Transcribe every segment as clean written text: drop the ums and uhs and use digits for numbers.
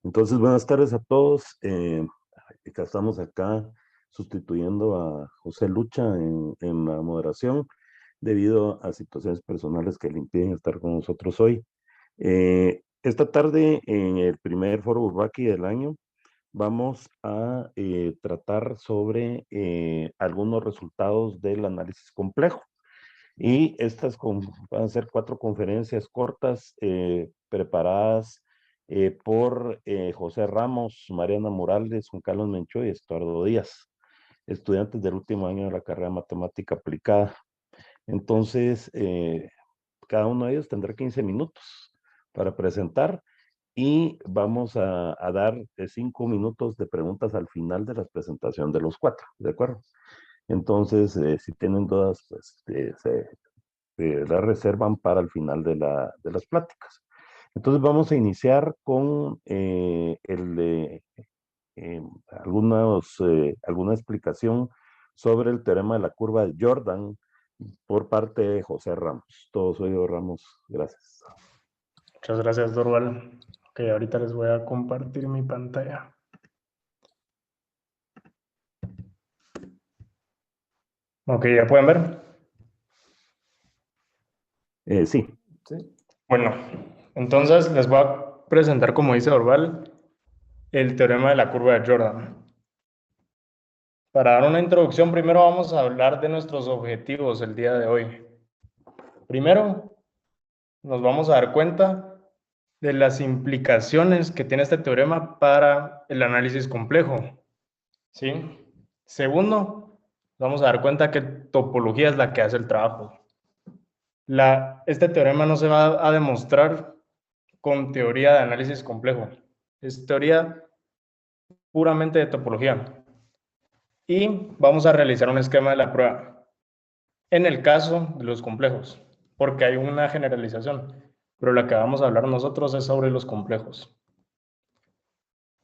Entonces, buenas tardes a todos. Estamos acá sustituyendo a José Lucha en la moderación debido a situaciones personales que le impiden estar con nosotros hoy. Esta tarde, en el primer foro Urbaki del año, vamos a tratar sobre algunos resultados del análisis complejo. Y van a ser 4 conferencias cortas preparadas por José Ramos, Mariana Morales, Juan Carlos Menchú y Estuardo Díaz, estudiantes del último año de la carrera de Matemática Aplicada. Entonces, cada uno de ellos tendrá 15 minutos para presentar y vamos a dar 5 minutos de preguntas al final de la presentación de los 4, ¿de acuerdo? Entonces, si tienen dudas, pues la reservan para el final de las pláticas. Entonces vamos a iniciar con alguna explicación sobre el teorema de la curva de Jordan por parte de José Ramos. Todo soy yo, Ramos. Gracias. Muchas gracias, Dorval. Ok, ahorita les voy a compartir mi pantalla. Ok, ¿ya pueden ver? Sí. Bueno, entonces les voy a presentar, como dice Dorval, el teorema de la curva de Jordan. Para dar una introducción, primero vamos a hablar de nuestros objetivos el día de hoy. Primero, nos vamos a dar cuenta de las implicaciones que tiene este teorema para el análisis complejo. ¿Sí? Segundo, vamos a dar cuenta que topología es la que hace el trabajo. Este teorema no se va a demostrar con teoría de análisis complejo. Es teoría puramente de topología. Y vamos a realizar un esquema de la prueba en el caso de los complejos, porque hay una generalización, pero la que vamos a hablar nosotros es sobre los complejos.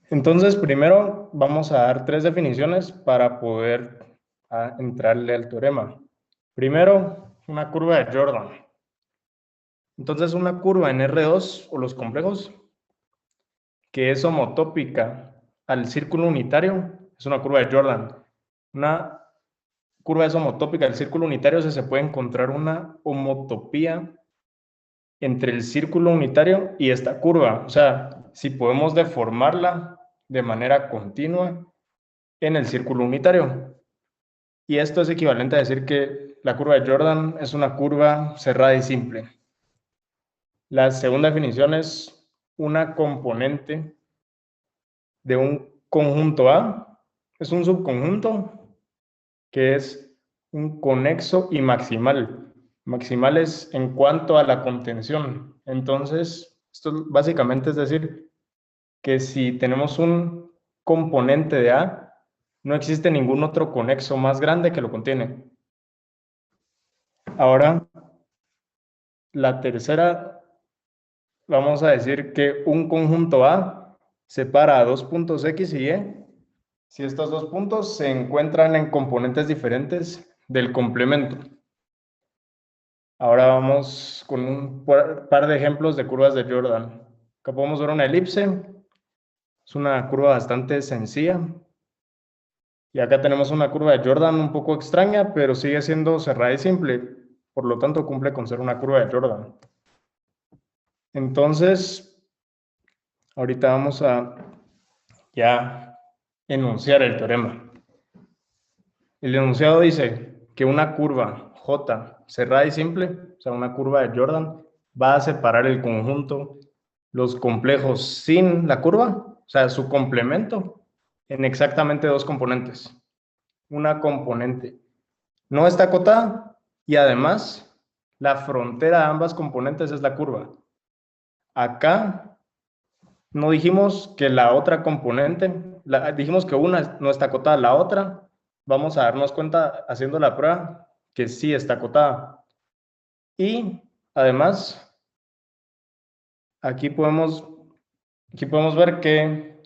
Entonces, primero vamos a dar 3 definiciones para poder entrarle al teorema. Primero, una curva de Jordan. Entonces, una curva en R2 o los complejos que es homotópica al círculo unitario es una curva de Jordan. Una curva es homotópica al círculo unitario si se puede encontrar una homotopía entre el círculo unitario y esta curva. O sea, si podemos deformarla de manera continua en el círculo unitario. Y esto es equivalente a decir que la curva de Jordan es una curva cerrada y simple. La segunda definición es una componente de un conjunto A. Es un subconjunto que es un conexo y maximal. Maximal es en cuanto a la contención. Entonces, esto básicamente es decir que si tenemos un componente de A, no existe ningún otro conexo más grande que lo contiene. Ahora, la tercera, vamos a decir que un conjunto A separa a 2 puntos X y Y si estos 2 puntos se encuentran en componentes diferentes del complemento. Ahora vamos con un par de ejemplos de curvas de Jordan. Acá podemos ver una elipse. Es una curva bastante sencilla. Y acá tenemos una curva de Jordan un poco extraña, pero sigue siendo cerrada y simple. Por lo tanto, cumple con ser una curva de Jordan. Entonces, ahorita vamos a ya enunciar el teorema. El enunciado dice que una curva J cerrada y simple, o sea, una curva de Jordan, va a separar el conjunto, los complejos sin la curva, o sea, su complemento, en exactamente 2 componentes. Una componente no está acotada y además la frontera de ambas componentes es la curva. Acá no dijimos que la otra componente, dijimos que una no está acotada, la otra vamos a darnos cuenta haciendo la prueba que sí está acotada. Y además, aquí podemos ver que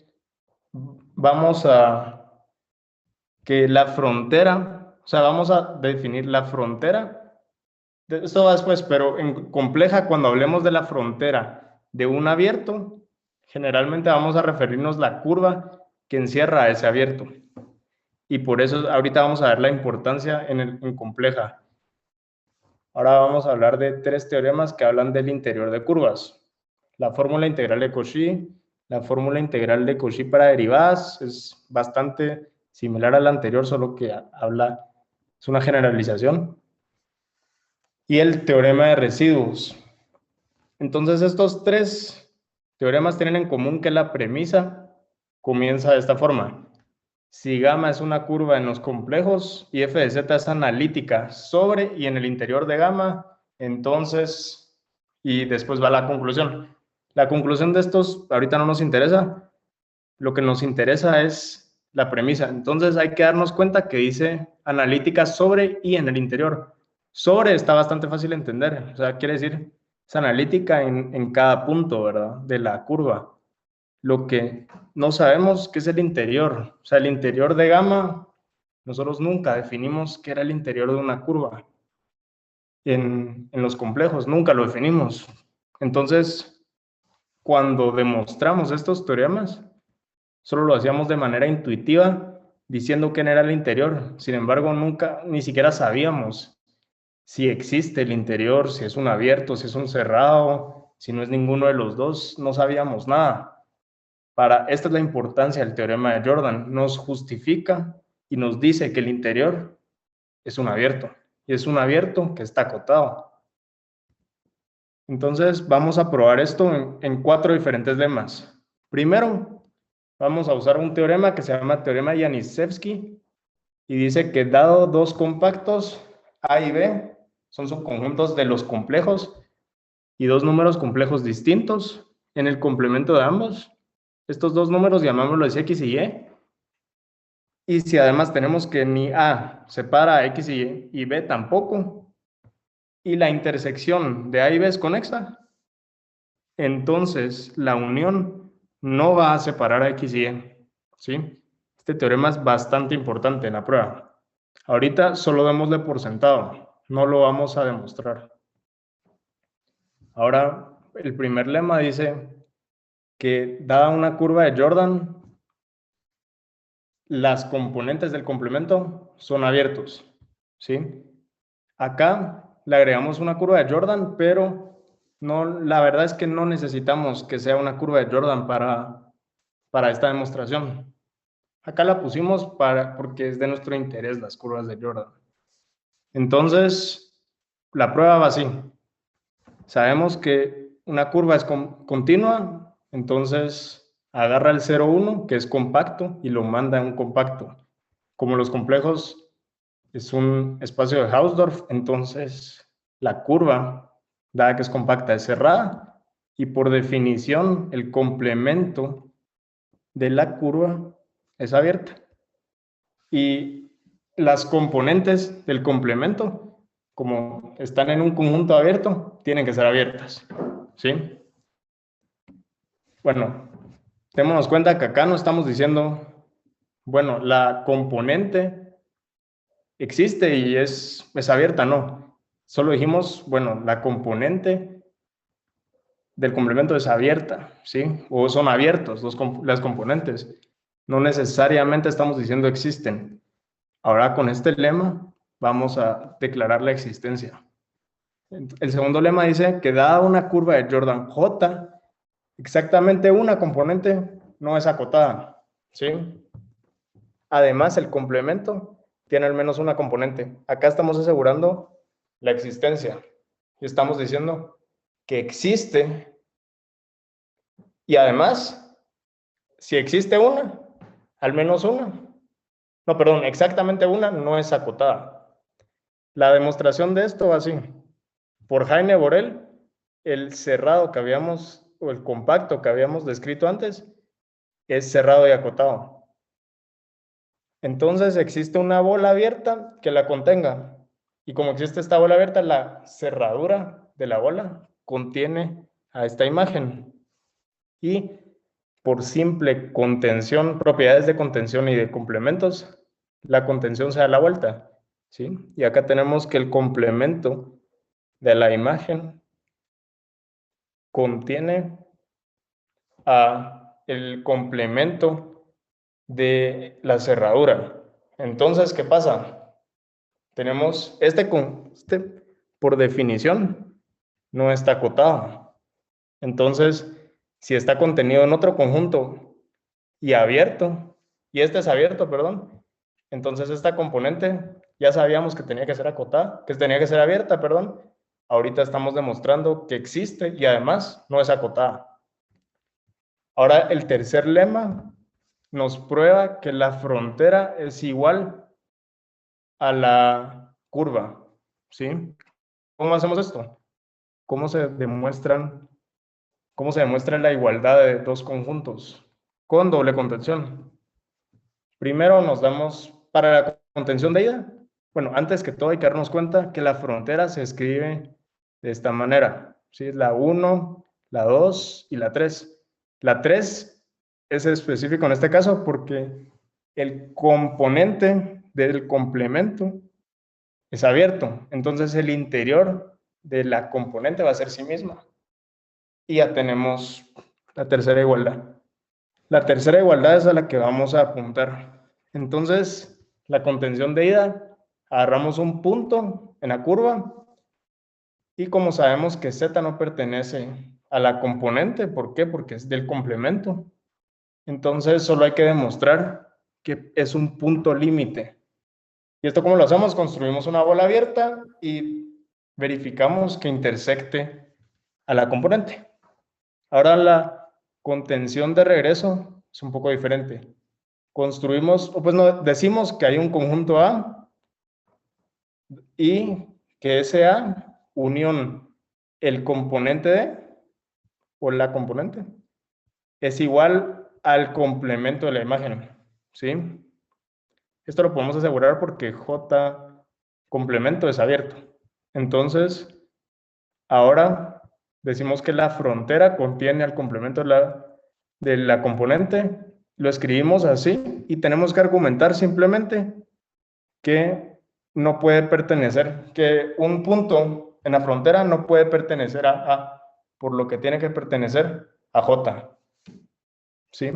que la frontera, o sea, vamos a definir la frontera. Esto va después, pero en compleja, cuando hablemos de la frontera de un abierto, generalmente vamos a referirnos a la curva que encierra ese abierto. Y por eso ahorita vamos a ver la importancia en compleja. Ahora vamos a hablar de 3 teoremas que hablan del interior de curvas. La fórmula integral de Cauchy, la fórmula integral de Cauchy para derivadas, es bastante similar a la anterior, solo que es una generalización. Y el teorema de residuos. Entonces estos 3 teoremas tienen en común que la premisa comienza de esta forma. Si gamma es una curva en los complejos y f de z es analítica sobre y en el interior de gamma, entonces, y después va la conclusión. La conclusión de estos ahorita no nos interesa, lo que nos interesa es la premisa. Entonces hay que darnos cuenta que dice analítica sobre y en el interior. Sobre está bastante fácil de entender, o sea, quiere decir, es analítica en cada punto, ¿verdad?, de la curva. Lo que no sabemos qué es el interior, o sea, el interior de gamma, nosotros nunca definimos qué era el interior de una curva. En los complejos nunca lo definimos. Entonces, cuando demostramos estos teoremas, solo lo hacíamos de manera intuitiva, diciendo quién era el interior. Sin embargo, nunca, ni siquiera sabíamos si existe el interior, si es un abierto, si es un cerrado, si no es ninguno de los dos, no sabíamos nada. Esta es la importancia del teorema de Jordan. Nos justifica y nos dice que el interior es un abierto. Y es un abierto que está acotado. Entonces, vamos a probar esto en 4 diferentes lemas. Primero, vamos a usar un teorema que se llama teorema Janicevski y dice que dado 2 compactos, A y B, son subconjuntos de los complejos y 2 números complejos distintos en el complemento de ambos. Estos 2 números llamámoslos X y Y. Y si además tenemos que ni A separa a X y Y, y B tampoco, y la intersección de A y B es conexa, entonces la unión no va a separar a X y Y, ¿sí? Este teorema es bastante importante en la prueba. Ahorita solo démosle por sentado, no lo vamos a demostrar. Ahora, el primer lema dice que dada una curva de Jordan, las componentes del complemento son abiertos, ¿sí? Acá le agregamos una curva de Jordan, pero no, la verdad es que no necesitamos que sea una curva de Jordan para esta demostración. Acá la pusimos porque es de nuestro interés las curvas de Jordan. Entonces, la prueba va así. Sabemos que una curva es continua, entonces agarra el 0,1, que es compacto, y lo manda a un compacto. Como los complejos es un espacio de Hausdorff, entonces la curva, dada que es compacta, es cerrada, y por definición el complemento de la curva es abierta. Y las componentes del complemento, como están en un conjunto abierto, tienen que ser abiertas, ¿sí? Bueno, démonos cuenta que acá no estamos diciendo, bueno, la componente existe y es abierta, no. Solo dijimos, bueno, la componente del complemento es abierta, ¿sí? O son abiertos las componentes. No necesariamente estamos diciendo existen. Ahora con este lema vamos a declarar la existencia. El segundo lema dice que dada una curva de Jordan J, exactamente una componente no es acotada, ¿sí? Además, el complemento tiene al menos una componente. Acá estamos asegurando la existencia y estamos diciendo que existe y además, si existe una, al menos una, no, perdón, exactamente una no es acotada. La demostración de esto va así. Por Heine Borel, el cerrado que habíamos, o el compacto que habíamos descrito antes, es cerrado y acotado. Entonces existe una bola abierta que la contenga. Y como existe esta bola abierta, la cerradura de la bola contiene a esta imagen. Y por simple contención, propiedades de contención y de complementos, la contención se da la vuelta, ¿sí? Y acá tenemos que el complemento de la imagen contiene a el complemento de la cerradura. Entonces, ¿qué pasa? Tenemos este por definición, no está acotado. Entonces, si está contenido en otro conjunto y abierto, y este es abierto, perdón, entonces esta componente ya sabíamos que tenía que ser acotada, que tenía que ser abierta, perdón. Ahorita estamos demostrando que existe y además no es acotada. Ahora, el tercer lema nos prueba que la frontera es igual a la curva, ¿sí? ¿Cómo hacemos esto? ¿Cómo se demuestra la igualdad de dos conjuntos? Con doble contención. Primero nos damos, para la contención de ida, bueno, antes que todo hay que darnos cuenta que la frontera se escribe de esta manera, ¿sí? La 1, la 2 y la 3. La 3 es específico en este caso porque el componente del complemento es abierto, entonces el interior de la componente va a ser sí misma. Y ya tenemos la tercera igualdad. La tercera igualdad es a la que vamos a apuntar. Entonces, la contención de ida, agarramos un punto en la curva y como sabemos que Z no pertenece a la componente, ¿por qué? Porque es del complemento. Entonces, solo hay que demostrar que es un punto límite. ¿Y esto cómo lo hacemos? Construimos una bola abierta y verificamos que intersecte a la componente. Ahora la contención de regreso es un poco diferente. Construimos, o pues no, decimos que hay un conjunto A y que ese A unión el componente D o la componente es igual al complemento de la imagen, ¿sí? Esto lo podemos asegurar porque J complemento es abierto. Entonces, ahora decimos que la frontera contiene al complemento de la componente, lo escribimos así y tenemos que argumentar simplemente que no puede pertenecer, que un punto en la frontera no puede pertenecer a A, por lo que tiene que pertenecer a J. ¿Sí?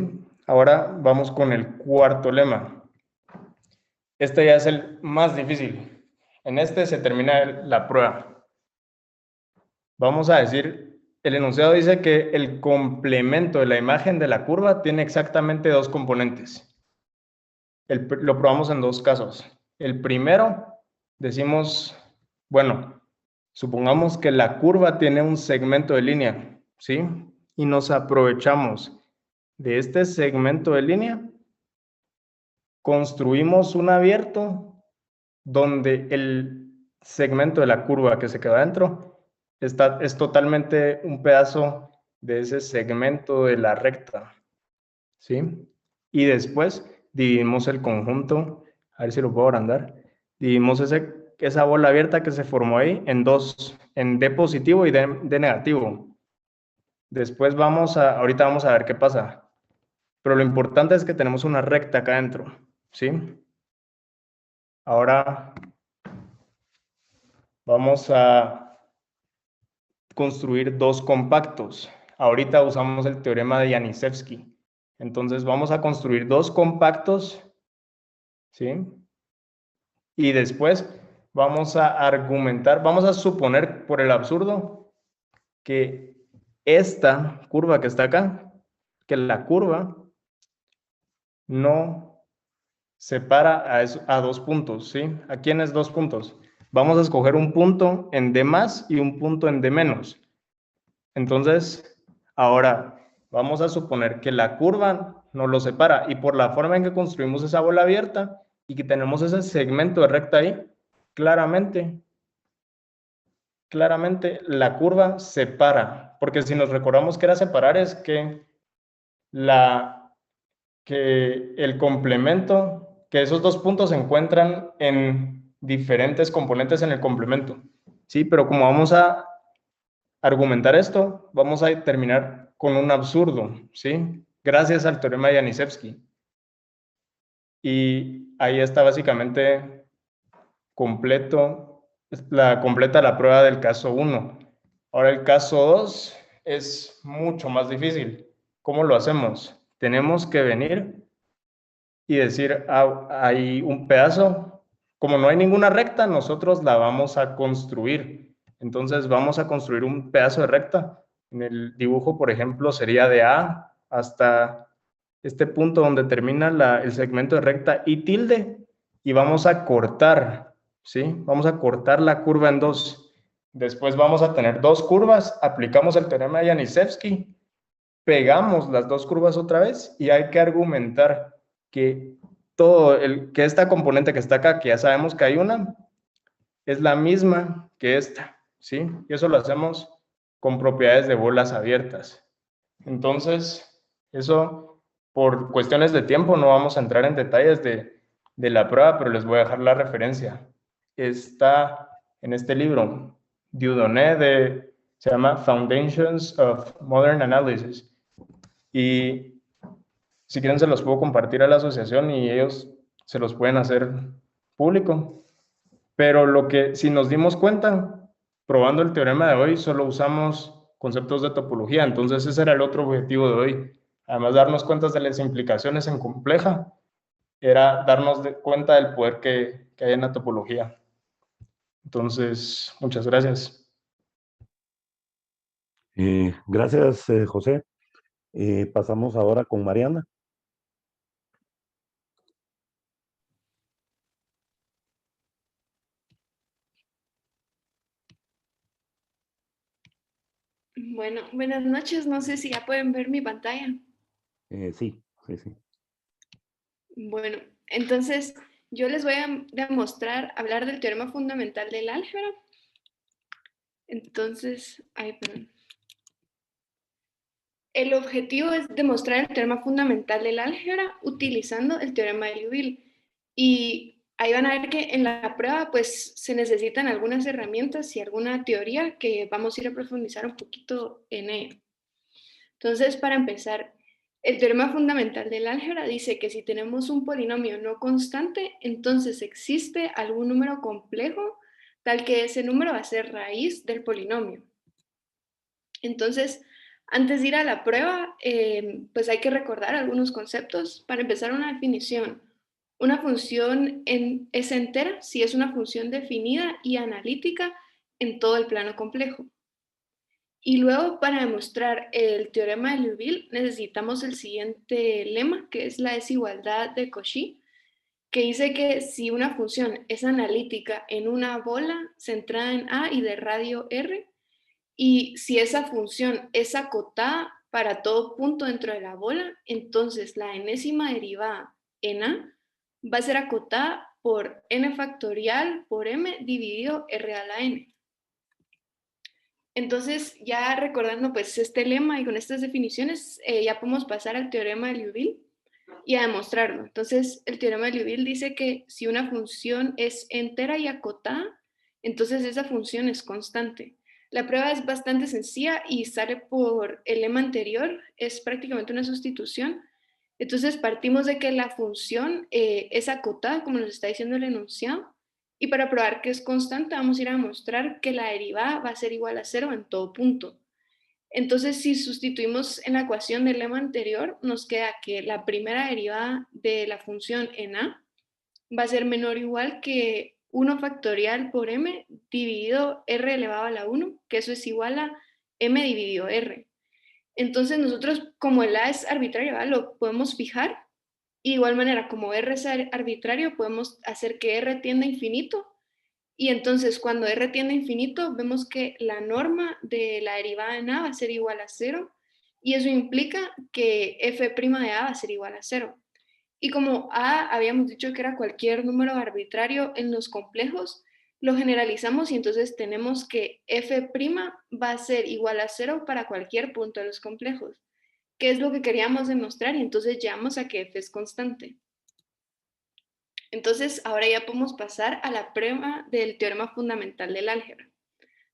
Ahora vamos con el cuarto lema. Este ya es el más difícil. En este se termina la prueba. Vamos a decir, el enunciado dice que el complemento de la imagen de la curva tiene exactamente dos componentes. Lo probamos en dos casos. El primero, decimos, bueno, supongamos que la curva tiene un segmento de línea, ¿sí? Y nos aprovechamos de este segmento de línea, construimos un abierto donde el segmento de la curva que se queda dentro es totalmente un pedazo de ese segmento de la recta, ¿sí? Y después dividimos el conjunto, a ver si lo puedo agrandar, dividimos esa bola abierta que se formó ahí en dos, en D positivo y D negativo. Después ahorita vamos a ver qué pasa. Pero lo importante es que tenemos una recta acá adentro, ¿sí? Ahora vamos a construir dos compactos. Ahorita usamos el teorema de Janicevski. Entonces vamos a construir dos compactos, ¿sí? Y después vamos a argumentar, vamos a suponer por el absurdo que esta curva que está acá, que la curva no separa a dos puntos, ¿sí? ¿A quiénes dos puntos? Vamos a escoger un punto en D más y un punto en D menos. Entonces, ahora vamos a suponer que la curva nos lo separa y por la forma en que construimos esa bola abierta y que tenemos ese segmento de recta ahí, claramente la curva separa, porque si nos recordamos que era separar es que el complemento, que esos dos puntos se encuentran en diferentes componentes en el complemento, ¿sí? Pero como vamos a argumentar esto, vamos a terminar con un absurdo, ¿sí? Gracias al teorema de Janicevski. Y ahí está básicamente completa la prueba del caso 1. Ahora el caso 2 es mucho más difícil. ¿cómo lo hacemos? Tenemos que venir y decir, hay un pedazo, como no hay ninguna recta, nosotros la vamos a construir. Entonces vamos a construir un pedazo de recta. En el dibujo, por ejemplo, sería de A hasta este punto donde termina el segmento de recta y tilde, y vamos a cortar, ¿sí? Vamos a cortar la curva en dos. Después vamos a tener dos curvas, aplicamos el teorema de Janicevsky, pegamos las dos curvas otra vez y hay que argumentar que que esta componente que está acá, que ya sabemos que hay una, es la misma que esta, ¿sí? Y eso lo hacemos con propiedades de bolas abiertas. Entonces, eso, por cuestiones de tiempo, no vamos a entrar en detalles de la prueba, pero les voy a dejar la referencia. Está en este libro, Dieudonné, se llama Foundations of Modern Analysis. Y si quieren se los puedo compartir a la asociación y ellos se los pueden hacer público. Pero si nos dimos cuenta, probando el teorema de hoy, solo usamos conceptos de topología. Entonces ese era el otro objetivo de hoy. Además de darnos cuenta de las implicaciones en compleja, era darnos cuenta del poder que hay en la topología. Entonces, muchas gracias. Gracias, José. Pasamos ahora con Mariana. Bueno, buenas noches. No sé si ya pueden ver mi pantalla. Sí, sí, sí. Bueno, entonces yo les voy a demostrar, hablar del teorema fundamental del álgebra. Entonces, perdón. El objetivo es demostrar el teorema fundamental del álgebra utilizando el teorema de Liouville. Y ahí van a ver que en la prueba pues se necesitan algunas herramientas y alguna teoría que vamos a ir a profundizar un poquito en ello. Entonces, para empezar, el teorema fundamental del álgebra dice que si tenemos un polinomio no constante, entonces existe algún número complejo tal que ese número va a ser raíz del polinomio. Entonces, antes de ir a la prueba, pues hay que recordar algunos conceptos. Para empezar, una definición. Una función es entera si es una función definida y analítica en todo el plano complejo. Y luego, para demostrar el teorema de Liouville, necesitamos el siguiente lema, que es la desigualdad de Cauchy, que dice que si una función es analítica en una bola centrada en A y de radio R, y si esa función es acotada para todo punto dentro de la bola, entonces la enésima derivada en A va a ser acotada por n factorial por m dividido r a la n. Entonces, ya recordando pues este lema y con estas definiciones, ya podemos pasar al teorema de Liouville y a demostrarlo. Entonces, el teorema de Liouville dice que si una función es entera y acotada, entonces esa función es constante. La prueba es bastante sencilla y sale por el lema anterior, es prácticamente una sustitución. Entonces, partimos de que la función es acotada, como nos está diciendo el enunciado, y para probar que es constante, vamos a ir a demostrar que la derivada va a ser igual a 0 en todo punto. Entonces, si sustituimos en la ecuación del lema anterior, nos queda que la primera derivada de la función en A va a ser menor o igual que 1 factorial por m dividido r elevado a la 1, que eso es igual a m dividido r. Entonces, nosotros, como el A es arbitrario, ¿verdad?, lo podemos fijar. De igual manera, como R es arbitrario, podemos hacer que R tienda a infinito. Y entonces, cuando R tiende a infinito, vemos que la norma de la derivada en A va a ser igual a 0. Y eso implica que f' de A va a ser igual a 0. Y como A habíamos dicho que era cualquier número arbitrario en los complejos, lo generalizamos y entonces tenemos que f' va a ser igual a 0 para cualquier punto de los complejos, que es lo que queríamos demostrar, y entonces llegamos a que f es constante. Entonces, ahora ya podemos pasar a la prueba del teorema fundamental del álgebra.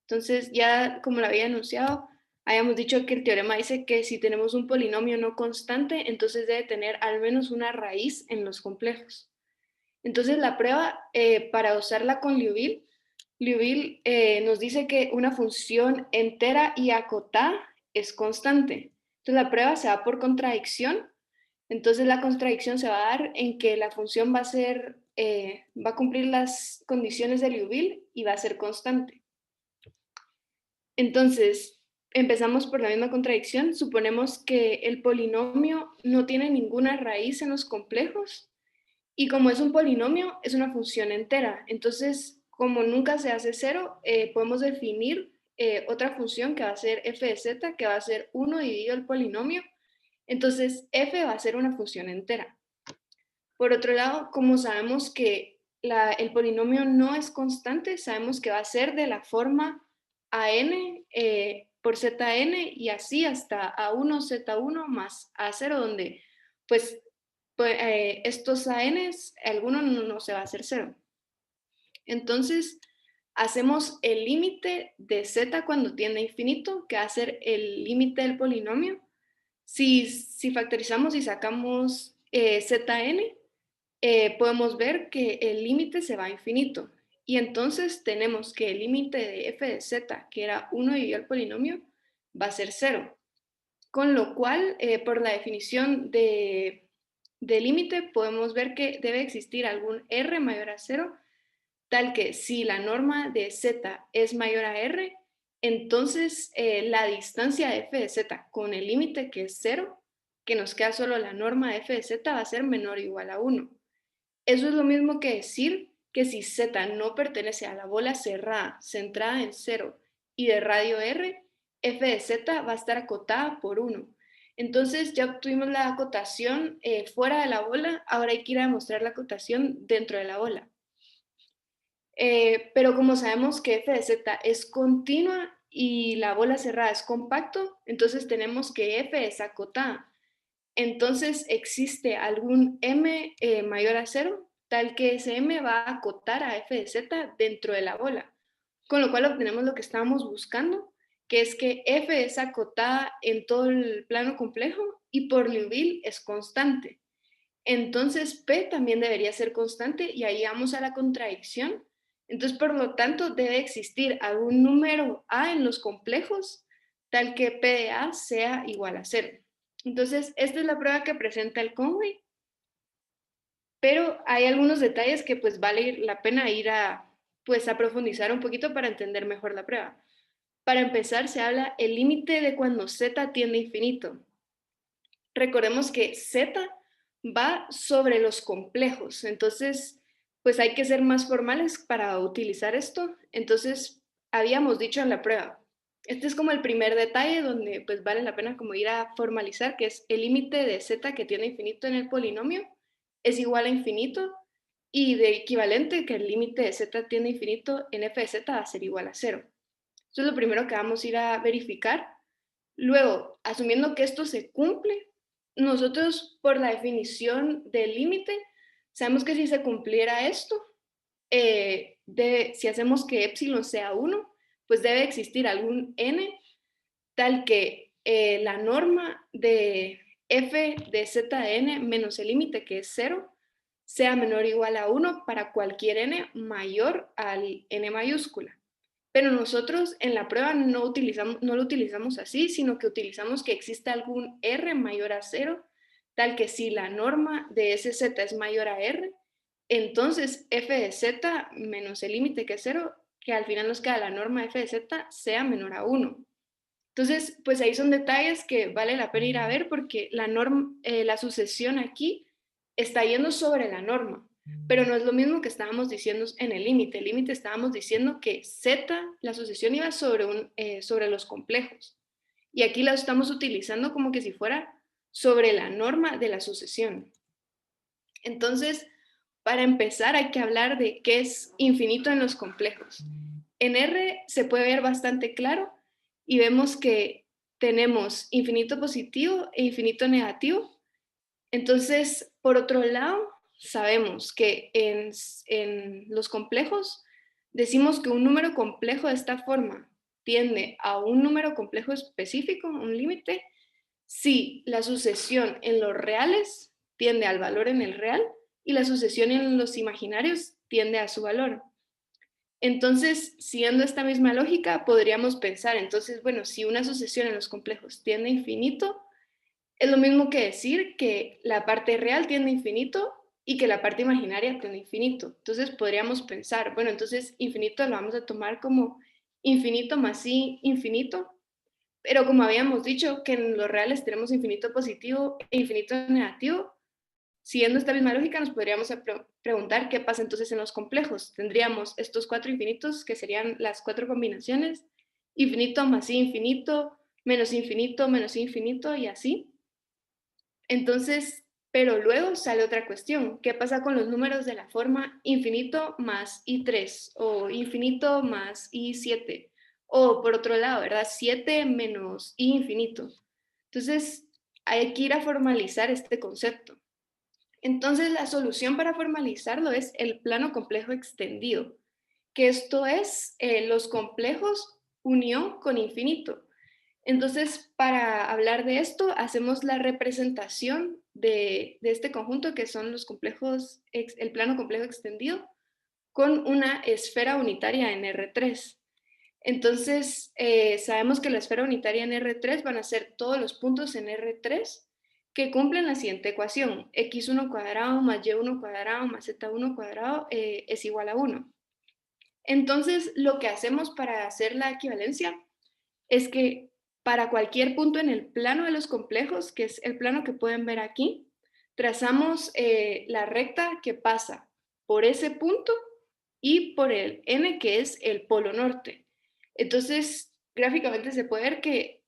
Entonces, ya como lo había anunciado, habíamos dicho que el teorema dice que si tenemos un polinomio no constante, entonces debe tener al menos una raíz en los complejos. Entonces, la prueba, para usarla con Liouville nos dice que una función entera y acotada es constante. Entonces la prueba se da por contradicción. Entonces la contradicción se va a dar en que la función va a cumplir las condiciones de Liouville y va a ser constante. Entonces, empezamos por la misma contradicción. Suponemos que el polinomio no tiene ninguna raíz en los complejos y como es un polinomio, es una función entera. Entonces, como nunca se hace cero, podemos definir otra función que va a ser f de z, que va a ser 1 dividido el polinomio. Entonces, f va a ser una función entera. Por otro lado, como sabemos que el polinomio no es constante, sabemos que va a ser de la forma an por zn y así hasta a1 z1 más a0, donde pues estos an's, alguno no se va a hacer cero. Entonces, hacemos el límite de z cuando tiende a infinito, que va a ser el límite del polinomio. Si factorizamos y sacamos zn, podemos ver que el límite se va a infinito. Y entonces tenemos que el límite de f de z, que era 1 dividido al polinomio, va a ser 0. Con lo cual, por la definición de límite, podemos ver que debe existir algún r mayor a 0, tal que si la norma de z es mayor a r, entonces la distancia de f de z con el límite que es 0, que nos queda solo la norma de f de z, va a ser menor o igual a 1. Eso es lo mismo que decir que si z no pertenece a la bola cerrada, centrada en 0 y de radio r, f de z va a estar acotada por 1. Entonces ya obtuvimos la acotación fuera de la bola, ahora hay que ir a demostrar la acotación dentro de la bola. Pero como sabemos que f de z es continua y la bola cerrada es compacto, entonces tenemos que f es acotada. Entonces existe algún m mayor a 0, tal que ese m va a acotar a f de z dentro de la bola, con lo cual obtenemos lo que estábamos buscando, que es que f es acotada en todo el plano complejo y por Liouville es constante. Entonces P también debería ser constante y ahí vamos a la contradicción. Entonces, por lo tanto, debe existir algún número A en los complejos tal que P de A sea igual a 0. Entonces, esta es la prueba que presenta el Conway, pero hay algunos detalles que pues vale la pena ir a profundizar un poquito para entender mejor la prueba. Para empezar, se habla el límite de cuando Z tiende a infinito. Recordemos que Z va sobre los complejos, entonces pues hay que ser más formales para utilizar esto. Entonces habíamos dicho en la prueba, este es como el primer detalle donde pues vale la pena como ir a formalizar, que es el límite de Z que tiene infinito en el polinomio es igual a infinito, y de equivalente que el límite de Z tiene infinito en f de Z va a ser igual a 0. Eso es lo primero que vamos a ir a verificar. Luego, asumiendo que esto se cumple, nosotros por la definición del límite, sabemos que si se cumpliera esto, si hacemos que epsilon sea 1, pues debe existir algún n tal que la norma de f de z de n menos el límite que es 0 sea menor o igual a 1 para cualquier n mayor al n mayúscula. Pero nosotros en la prueba no lo utilizamos así, sino que utilizamos que exista algún r mayor a 0, tal que si la norma de ese z es mayor a r, entonces f de z menos el límite que es 0, que al final nos queda la norma de f de z sea menor a 1. Entonces, pues ahí son detalles que vale la pena ir a ver porque la sucesión aquí está yendo sobre la norma, pero no es lo mismo que estábamos diciendo en el límite. El límite estábamos diciendo que Z, la sucesión iba sobre los complejos. Y aquí la estamos utilizando como que si fuera sobre la norma de la sucesión. Entonces, para empezar hay que hablar de qué es infinito en los complejos. En R se puede ver bastante claro y vemos que tenemos infinito positivo e infinito negativo. Entonces, por otro lado, sabemos que en los complejos decimos que un número complejo de esta forma tiende a un número complejo específico, un límite, si la sucesión en los reales tiende al valor en el real y la sucesión en los imaginarios tiende a su valor. Entonces, siguiendo esta misma lógica, podríamos pensar, entonces, bueno, si una sucesión en los complejos tiende a infinito, Es lo mismo que decir que la parte real tiende a infinito y que la parte imaginaria tiende a infinito. Entonces podríamos pensar, bueno, entonces infinito lo vamos a tomar como infinito más i infinito, pero como habíamos dicho que en los reales tenemos infinito positivo e infinito negativo, siguiendo esta misma lógica nos podríamos preguntar qué pasa entonces en los complejos. Tendríamos estos 4 infinitos que serían las 4 combinaciones, infinito más i infinito, menos infinito y así. Entonces, pero luego sale otra cuestión. ¿Qué pasa con los números de la forma infinito más i3 o infinito más i7? O por otro lado, ¿verdad? 7 menos i infinito. Entonces, hay que ir a formalizar este concepto. Entonces, la solución para formalizarlo es el plano complejo extendido, que esto es los complejos unión con infinito. Entonces, para hablar de esto, hacemos la representación de este conjunto, que son los complejos, el plano complejo extendido, con una esfera unitaria en R3. Entonces, sabemos que la esfera unitaria en R3 van a ser todos los puntos en R3 que cumplen la siguiente ecuación: x1 cuadrado más y1 cuadrado más z1 cuadrado es igual a 1. Entonces, lo que hacemos para hacer la equivalencia es que para cualquier punto en el plano de los complejos, que es el plano que pueden ver aquí, trazamos la recta que pasa por ese punto y por el n, que es el polo norte. Entonces, gráficamente se puede ver que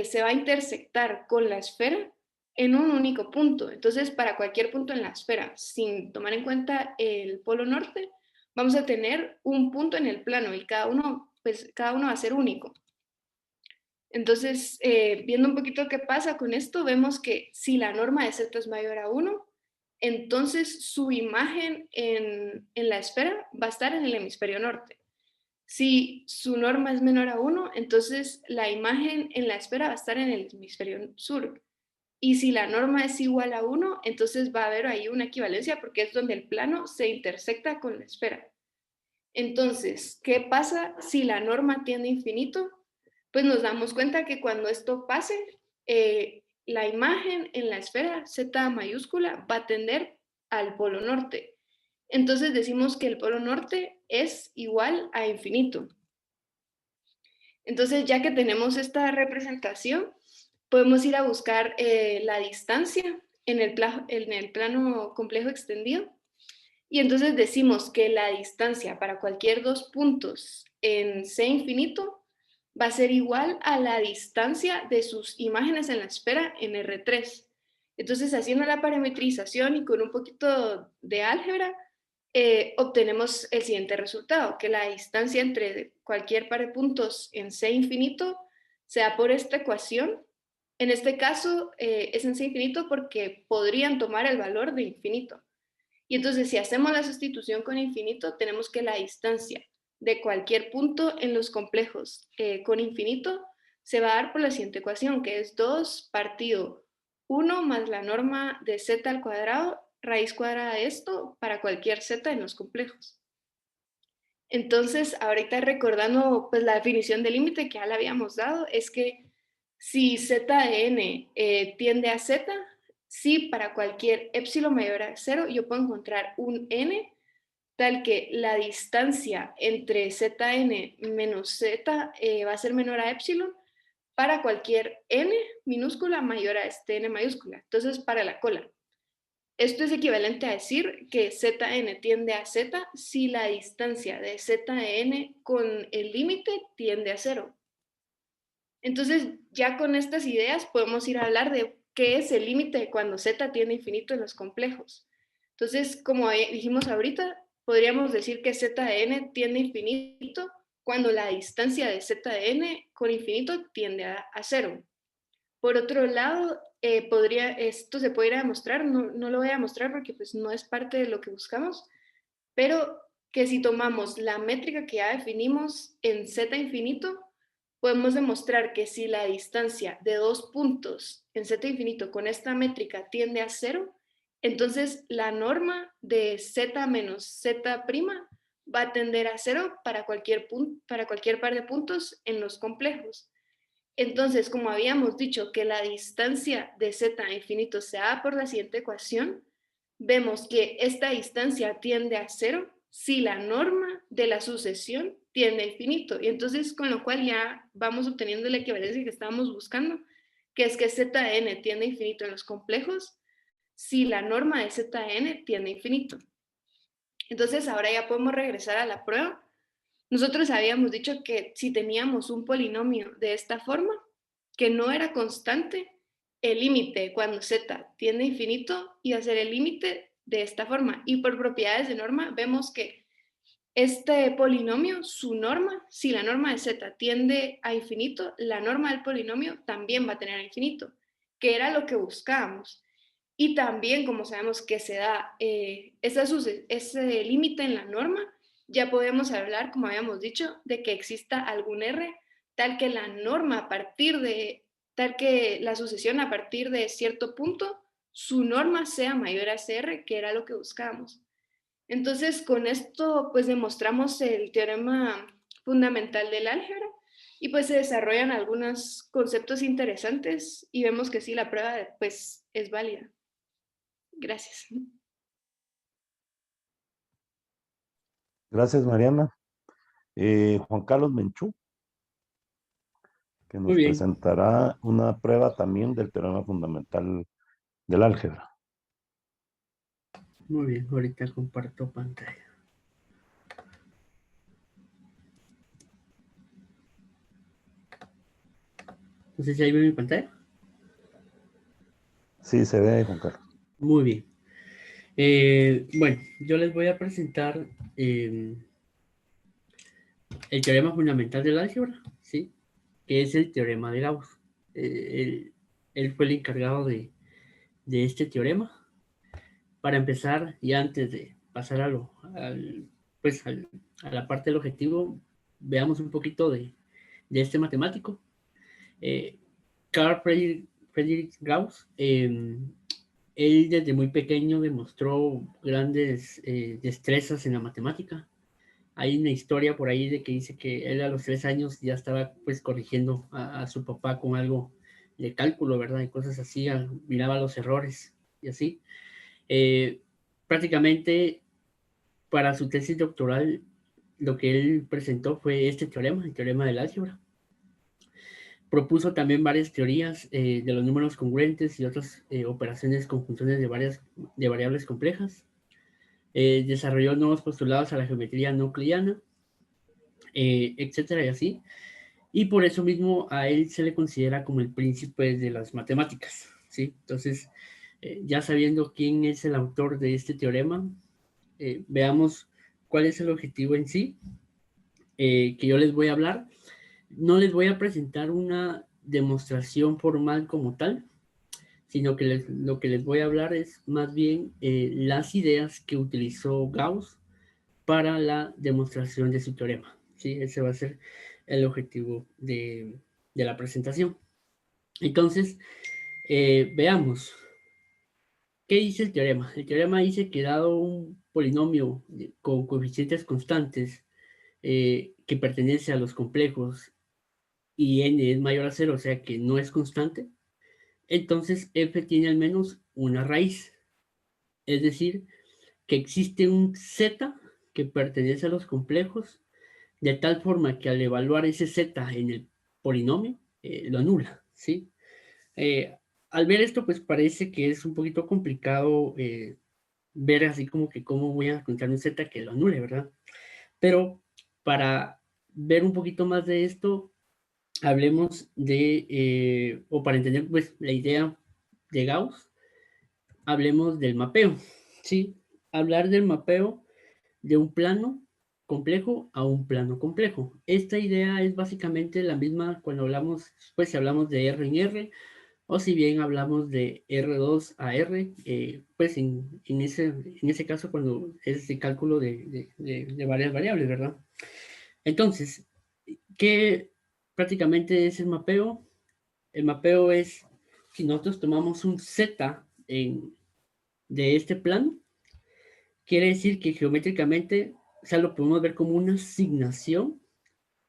se va a intersectar con la esfera en un único punto. Entonces, para cualquier punto en la esfera, sin tomar en cuenta el polo norte, vamos a tener un punto en el plano y cada uno va a ser único. Entonces, viendo un poquito qué pasa con esto, vemos que si la norma de z es mayor a 1, entonces su imagen en la esfera va a estar en el hemisferio norte. Si su norma es menor a 1, entonces la imagen en la esfera va a estar en el hemisferio sur. Y si la norma es igual a 1, entonces va a haber ahí una equivalencia porque es donde el plano se intersecta con la esfera. Entonces, ¿qué pasa si la norma tiende a infinito? Pues nos damos cuenta que cuando esto pase, la imagen en la esfera z mayúscula va a tender al polo norte. Entonces decimos que el polo norte es igual a infinito. Entonces, ya que tenemos esta representación, podemos ir a buscar la distancia en el plano complejo extendido. Y entonces decimos que la distancia para cualquier dos puntos en C infinito va a ser igual a la distancia de sus imágenes en la esfera en R3. Entonces, haciendo la parametrización y con un poquito de álgebra, obtenemos el siguiente resultado, que la distancia entre cualquier par de puntos en C infinito se da por esta ecuación. En este caso, es en C infinito porque podrían tomar el valor de infinito. Y entonces, si hacemos la sustitución con infinito, tenemos que la distancia de cualquier punto en los complejos con infinito se va a dar por la siguiente ecuación, que es 2 partido 1 más la norma de z al cuadrado, raíz cuadrada de esto, para cualquier z en los complejos. Entonces, ahorita recordando pues la definición de límite que ya la habíamos dado, es que si z de n tiende a z, si para cualquier epsilon mayor a 0, yo puedo encontrar un n tal que la distancia entre zn menos z va a ser menor a epsilon para cualquier n minúscula mayor a este n mayúscula. Entonces, para la cola. Esto es equivalente a decir que zn tiende a z si la distancia de zn con el límite tiende a 0. Entonces, ya con estas ideas podemos ir a hablar de qué es el límite cuando z tiende a infinito en los complejos. Entonces, como dijimos ahorita, podríamos decir que z de n tiende a infinito cuando la distancia de z de n con infinito tiende a 0. Por otro lado, esto se puede ir a demostrar, no lo voy a demostrar porque pues, no es parte de lo que buscamos, pero que si tomamos la métrica que ya definimos en z infinito, podemos demostrar que si la distancia de dos puntos en z infinito con esta métrica tiende a 0, entonces la norma de z menos z' va a tender a 0 para cualquier par de puntos en los complejos. Entonces, como habíamos dicho que la distancia de z a infinito se da por la siguiente ecuación, vemos que esta distancia tiende a 0 si la norma de la sucesión tiende a infinito. Y entonces, con lo cual ya vamos obteniendo la equivalencia que estábamos buscando, que es que zn tiende a infinito en los complejos si la norma de zn tiende a infinito. Entonces, ahora ya podemos regresar a la prueba. Nosotros habíamos dicho que si teníamos un polinomio de esta forma, que no era constante, el límite cuando z tiende a infinito iba a ser el límite de esta forma. Y por propiedades de norma vemos que este polinomio, su norma, si la norma de z tiende a infinito, la norma del polinomio también va a tener a infinito, que era lo que buscábamos. Y también, como sabemos que se da ese límite en la norma, ya podemos hablar, como habíamos dicho, de que exista algún R tal que la norma a partir de, tal que la sucesión a partir de cierto punto, su norma sea mayor a ese R, que era lo que buscábamos. Entonces, con esto, pues demostramos el teorema fundamental del álgebra y pues se desarrollan algunos conceptos interesantes y vemos que sí, la prueba pues es válida. Gracias. Gracias, Mariana. Juan Carlos Menchú, que Muy nos bien, presentará una prueba también del teorema fundamental del álgebra. muy bien. Ahorita comparto pantalla. No sé si ahí ve mi pantalla. Sí, se ve, Juan Carlos. Muy bien. Bueno, yo les voy a presentar el teorema fundamental del álgebra, ¿sí? Que es el teorema de Gauss. Él fue el encargado de este teorema. Para empezar, y antes de pasar a la parte del objetivo, veamos un poquito de este matemático. Carl Friedrich Gauss, él desde muy pequeño demostró grandes destrezas en la matemática. Hay una historia por ahí de que dice que él a los 3 años ya estaba pues corrigiendo a su papá con algo de cálculo, ¿verdad? Y cosas así, miraba los errores y así. Prácticamente para su tesis doctoral lo que él presentó fue este teorema, el teorema del álgebra. Propuso también varias teorías de los números congruentes y otras operaciones con funciones de variables complejas. Desarrolló nuevos postulados a la geometría no euclidiana, etcétera y así. Y por eso mismo a él se le considera como el príncipe de las matemáticas, ¿sí? Entonces, ya sabiendo quién es el autor de este teorema, veamos cuál es el objetivo en sí que yo les voy a hablar. No les voy a presentar una demostración formal como tal, sino que lo que les voy a hablar es más bien las ideas que utilizó Gauss para la demostración de su teorema, ¿sí? Ese va a ser el objetivo de la presentación. Entonces, veamos. ¿Qué dice el teorema? El teorema dice que dado un polinomio con coeficientes constantes que pertenece a los complejos y n es mayor a 0, o sea que no es constante, entonces f tiene al menos una raíz. Es decir, que existe un z que pertenece a los complejos, de tal forma que al evaluar ese z en el polinomio, lo anula, ¿sí? Al ver esto, pues parece que es un poquito complicado ver así como que cómo voy a encontrar un z que lo anule, ¿verdad? Pero para ver un poquito más de esto, hablemos o para entender pues la idea de Gauss, hablemos del mapeo, ¿sí? Hablar del mapeo de un plano complejo a un plano complejo. Esta idea es básicamente la misma cuando hablamos, pues si hablamos de R en R, o si bien hablamos de R2 a R, pues en ese caso cuando es de cálculo de varias variables, ¿verdad? Entonces, ¿qué prácticamente es el mapeo? El mapeo es, si nosotros tomamos un Z de este plano, quiere decir que geométricamente, o sea, lo podemos ver como una asignación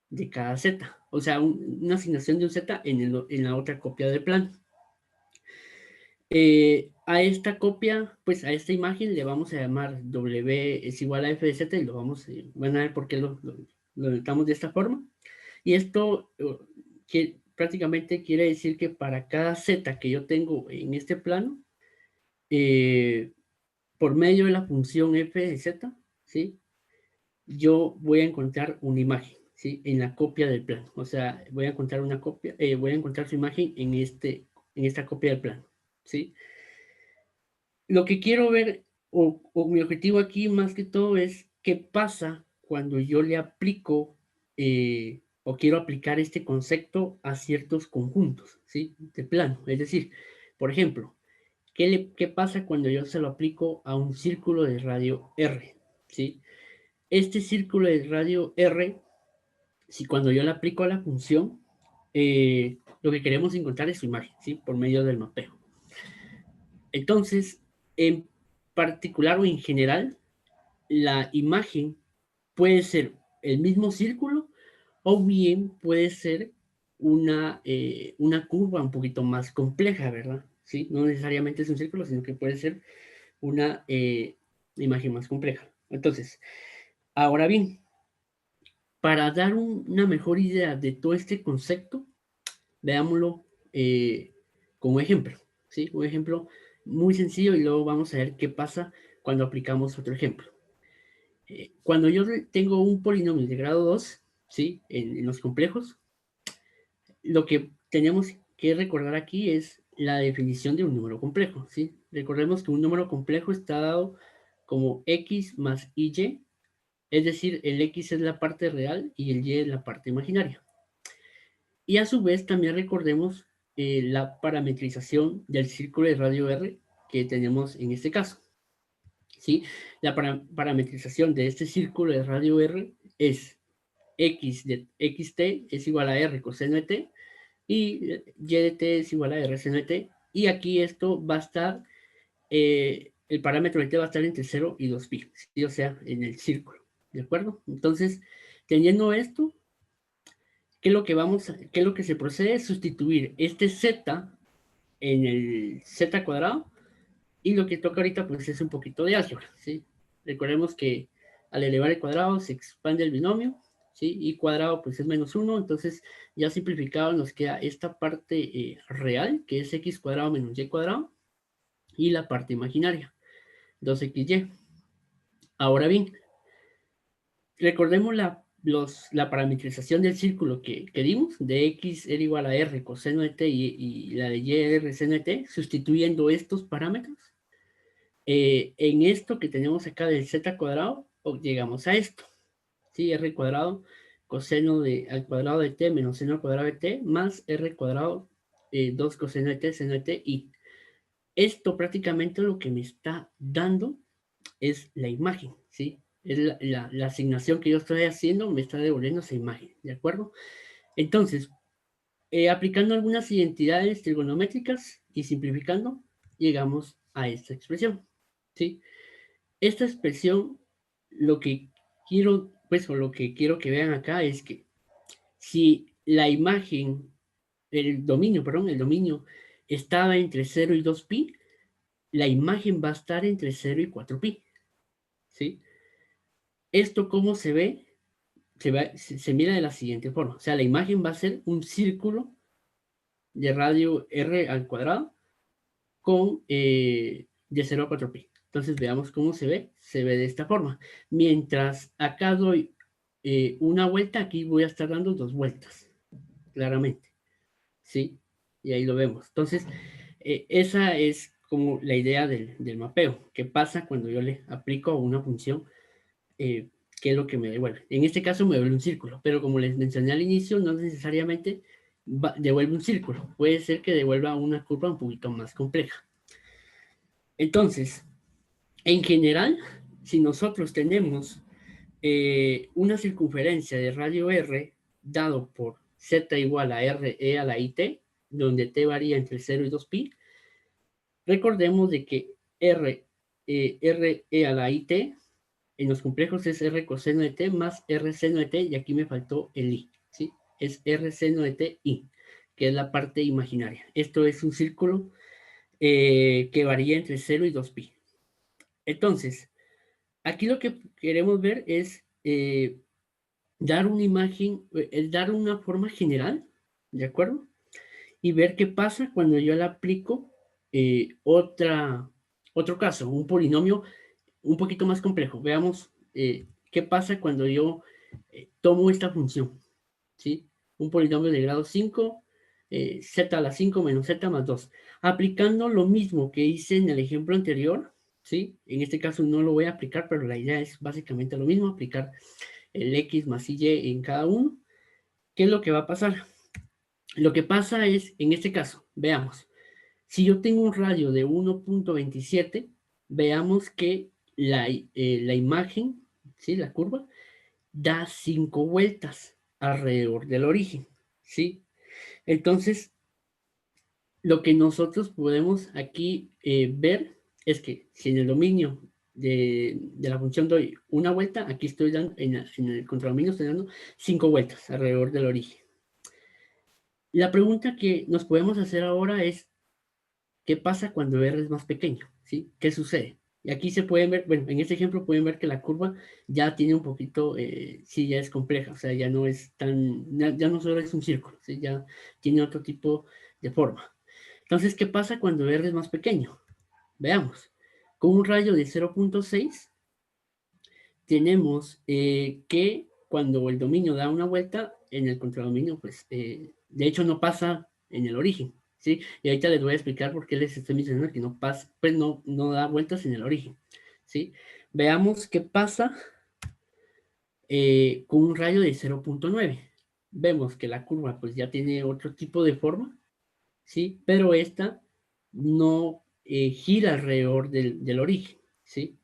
de cada Z. o sea, una asignación de un z en la otra copia del plano. A esta copia, pues a esta imagen le vamos a llamar W es igual a F de Z y lo vamos, van a ver por qué lo notamos de esta forma. Y esto que prácticamente quiere decir que para cada Z que yo tengo en este plano, por medio de la función F de Z, ¿sí? Yo voy a encontrar una imagen, ¿sí? En la copia del plano. O sea, voy a encontrar una copia, voy a encontrar su imagen en esta copia del plano, ¿sí? Lo que quiero ver, o mi objetivo aquí más que todo es qué pasa cuando yo le aplico o quiero aplicar este concepto a ciertos conjuntos, ¿sí? De plano. Es decir, por ejemplo, ¿qué pasa cuando yo se lo aplico a un círculo de radio R? ¿Sí? Este círculo de radio R, si cuando yo le aplico a la función, lo que queremos encontrar es su imagen, ¿sí? Por medio del mapeo. Entonces, en particular o en general, la imagen puede ser el mismo círculo o bien puede ser una curva un poquito más compleja, ¿verdad? ¿Sí? No necesariamente es un círculo, sino que puede ser una imagen más compleja. Entonces, ahora bien, para dar una mejor idea de todo este concepto, veámoslo como ejemplo, ¿sí? Un ejemplo muy sencillo y luego vamos a ver qué pasa cuando aplicamos otro ejemplo. Cuando yo tengo un polinomio de grado 2, ¿sí? En los complejos, lo que tenemos que recordar aquí es la definición de un número complejo, ¿sí? Recordemos que un número complejo está dado como x más y, es decir, el x es la parte real y el y es la parte imaginaria. Y a su vez también recordemos la parametrización del círculo de radio R que tenemos en este caso, ¿sí? La parametrización de este círculo de radio R es x de xt es igual a r coseno de t y y de t es igual a r seno de t, y aquí esto va a estar, el parámetro de t va a estar entre 0 y 2pi, ¿sí? O sea, en el círculo, ¿de acuerdo? Entonces, teniendo esto, ¿qué es lo que se procede? Es sustituir este z en el z cuadrado, y lo que toca ahorita pues es un poquito de álgebra, ¿sí? Recordemos que al elevar el cuadrado se expande el binomio, ¿sí? Y cuadrado pues es menos 1, entonces ya simplificado nos queda esta parte real, que es x cuadrado menos y cuadrado, y la parte imaginaria, 2xy. Ahora bien, recordemos la parametrización del círculo que dimos, de x era igual a r coseno de t y la de y r seno de t, sustituyendo estos parámetros. En esto que tenemos acá del z cuadrado, llegamos a esto, ¿sí? R cuadrado coseno al cuadrado de t menos seno al cuadrado de t más r cuadrado 2 coseno de t seno de t, y esto prácticamente lo que me está dando es la imagen, ¿sí? Es la asignación que yo estoy haciendo, me está devolviendo esa imagen, ¿de acuerdo? Entonces, aplicando algunas identidades trigonométricas y simplificando, llegamos a esta expresión, ¿sí? Esta expresión, lo que quiero, pues, o lo que quiero que vean acá es que si la imagen, el dominio estaba entre 0 y 2pi, la imagen va a estar entre 0 y 4pi, ¿sí? ¿Esto cómo se ve? Se mira de la siguiente forma. O sea, la imagen va a ser un círculo de radio r al cuadrado con de 0 a 4pi. Entonces veamos cómo se ve. Se ve de esta forma. Mientras acá doy una vuelta, aquí voy a estar dando 2 vueltas, claramente. ¿Sí? Y ahí lo vemos. Entonces, esa es como la idea del mapeo. ¿Qué pasa cuando yo le aplico a una función? ¿Qué es lo que me devuelve? En este caso me devuelve un círculo, pero como les mencioné al inicio, no necesariamente devuelve un círculo. Puede ser que devuelva una curva un poquito más compleja. Entonces, en general, si nosotros tenemos una circunferencia de radio R dado por z igual a r e a la it, donde t varía entre 0 y 2pi, recordemos de que r e a la it en los complejos es r coseno de t más r seno de t, y aquí me faltó el i, ¿sí? es R seno de t i, que es la parte imaginaria. Esto es un círculo que varía entre 0 y 2pi. Entonces, aquí lo que queremos ver es dar una imagen, dar una forma general, ¿de acuerdo? Y ver qué pasa cuando yo le aplico otro caso, un polinomio un poquito más complejo. Veamos qué pasa cuando yo tomo esta función, ¿sí? Un polinomio de grado 5, z a la 5 menos z más 2. Aplicando lo mismo que hice en el ejemplo anterior, ¿sí? En este caso no lo voy a aplicar, pero la idea es básicamente lo mismo, aplicar el x más y en cada uno. ¿Qué es lo que va a pasar? Lo que pasa es, en este caso, veamos, si yo tengo un radio de 1.27, veamos que la imagen, ¿sí? La curva, da 5 vueltas alrededor del origen, ¿sí? Entonces, lo que nosotros podemos aquí ver es que si en el dominio de la función doy una vuelta, aquí estoy dando, en el contradominio estoy dando 5 vueltas alrededor del origen. La pregunta que nos podemos hacer ahora es, ¿qué pasa cuando R es más pequeño? ¿Sí? ¿Qué sucede? Y aquí se pueden ver, bueno, en este ejemplo pueden ver que la curva ya tiene un poquito, sí, ya es compleja, o sea, ya no es tan, ya no solo es un círculo, ¿sí? Ya tiene otro tipo de forma. Entonces, ¿qué pasa cuando R es más pequeño? Veamos. Con un radio de 0.6, tenemos que cuando el dominio da una vuelta, en el contradominio, pues, de hecho no pasa en el origen, ¿sí? Y ahorita les voy a explicar por qué les estoy mencionando que no pasa, pues no da vueltas en el origen, ¿sí? Veamos qué pasa con un radio de 0.9. Vemos que la curva, pues, ya tiene otro tipo de forma, ¿sí? Pero esta no gira alrededor del origen, ¿sí?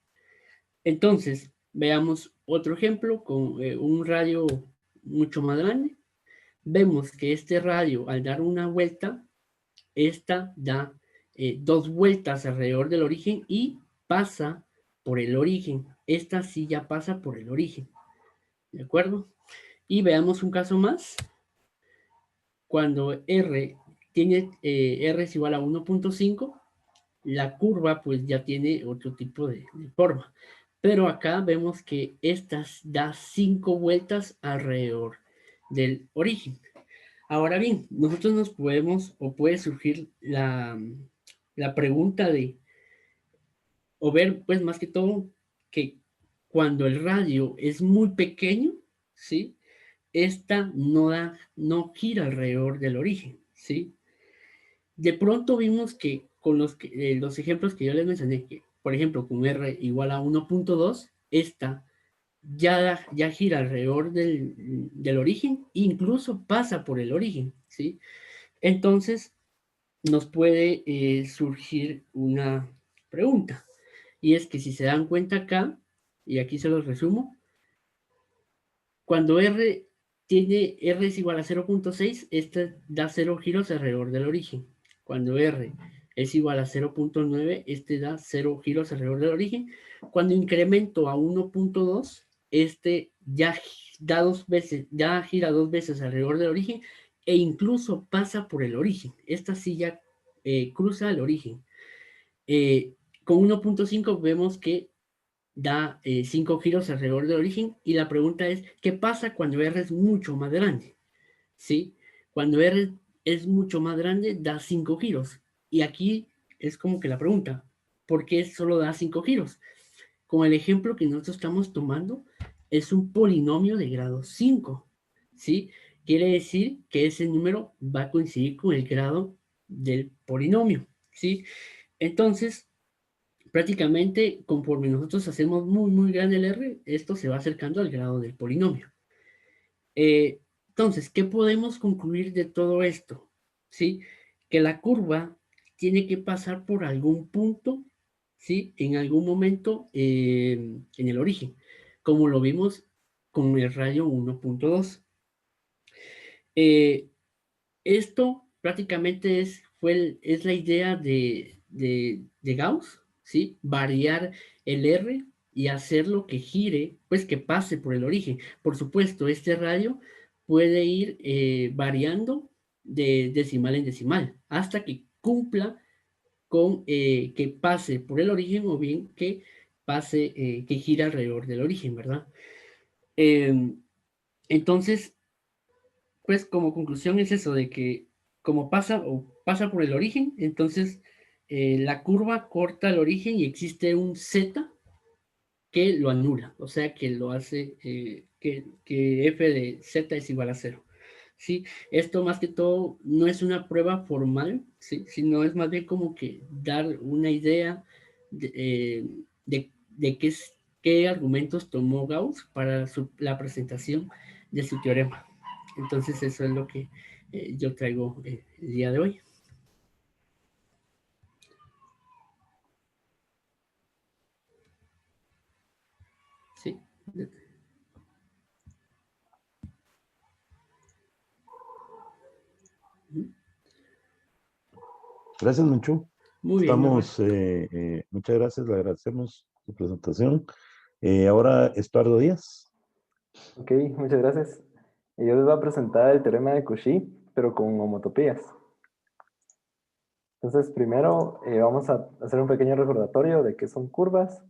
Entonces, veamos otro ejemplo con un radio mucho más grande. Vemos que este radio, al dar una vuelta, esta da 2 vueltas alrededor del origen y pasa por el origen. Esta sí ya pasa por el origen, ¿de acuerdo? Y veamos un caso más. Cuando R es igual a 1.5, la curva pues ya tiene otro tipo de forma. Pero acá vemos que esta da 5 vueltas alrededor del origen. Ahora bien, nosotros nos podemos, o puede surgir la pregunta de, o ver pues más que todo, que cuando el radio es muy pequeño, ¿sí? Esta no gira alrededor del origen, ¿sí? De pronto vimos que con los ejemplos que yo les mencioné, que por ejemplo con R igual a 1.2, esta ya gira alrededor del origen, incluso pasa por el origen, ¿sí? Entonces nos puede surgir una pregunta, y es que si se dan cuenta acá, y aquí se los resumo, cuando R es igual a 0.6, esta da 0 giros alrededor del origen. Cuando R es igual a 0.9, este da 0 giros alrededor del origen. Cuando incremento a 1.2, este ya gira 2 veces alrededor del origen e incluso pasa por el origen. Esta sí ya cruza el origen. Con 1.5 vemos que da 5 giros alrededor del origen y la pregunta es, ¿qué pasa cuando R es mucho más grande? ¿Sí? Cuando R es mucho más grande, da 5 giros. Y aquí es como que la pregunta, ¿por qué solo da 5 giros? Como el ejemplo que nosotros estamos tomando es un polinomio de grado 5, ¿sí? Quiere decir que ese número va a coincidir con el grado del polinomio, ¿sí? Entonces, prácticamente, conforme nosotros hacemos muy, muy grande el R, esto se va acercando al grado del polinomio. Entonces, ¿qué podemos concluir de todo esto? ¿Sí? Que la curva tiene que pasar por algún punto, ¿sí? En algún momento en el origen, como lo vimos con el radio 1.2. Esto prácticamente es la idea de Gauss, ¿sí? Variar el R y hacerlo que gire, pues que pase por el origen. Por supuesto, este radio puede ir variando de decimal en decimal hasta que cumpla con que pase por el origen o bien que pase, que gira alrededor del origen, ¿verdad? Entonces, pues como conclusión es eso, de que como pasa por el origen, entonces la curva corta el origen y existe un z que lo anula, o sea que lo hace que f de z es igual a 0. ¿Sí? Esto más que todo no es una prueba formal, ¿sí? Sino es más bien como que dar una idea de qué argumentos tomó Gauss para la presentación de su teorema. Entonces eso es lo que yo traigo el día de hoy. Sí. Gracias, Menchú. Muy bien, Estamos, muchas gracias, le agradecemos su presentación. Ahora, Estuardo Díaz. Ok, muchas gracias. Yo les voy a presentar el teorema de Cauchy, pero con homotopías. Entonces, primero vamos a hacer un pequeño recordatorio de qué son curvas,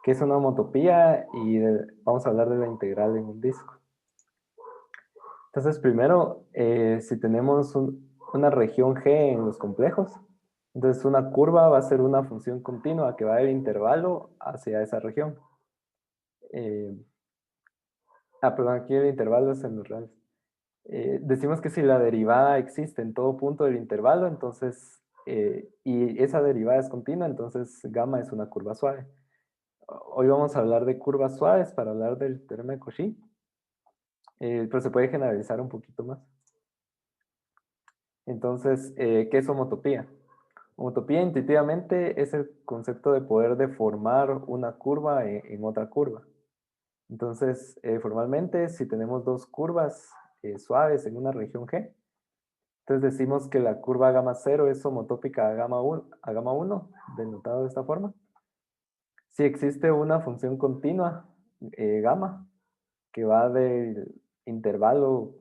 qué es una homotopía y vamos a hablar de la integral en un disco. Entonces, primero, si tenemos una región G en los complejos, entonces una curva va a ser una función continua que va del intervalo hacia esa región. Perdón, aquí el intervalo es en los reales. Decimos que si la derivada existe en todo punto del intervalo, entonces, y esa derivada es continua, entonces gamma es una curva suave. Hoy vamos a hablar de curvas suaves para hablar del teorema de Cauchy, pero se puede generalizar un poquito más. Entonces, ¿qué es homotopía? Homotopía intuitivamente es el concepto de poder deformar una curva en otra curva. Entonces, formalmente, si tenemos dos curvas suaves en una región G, entonces decimos que la curva gamma 0 es homotópica a gamma 1, denotado de esta forma. Si existe una función continua, gamma, que va del intervalo,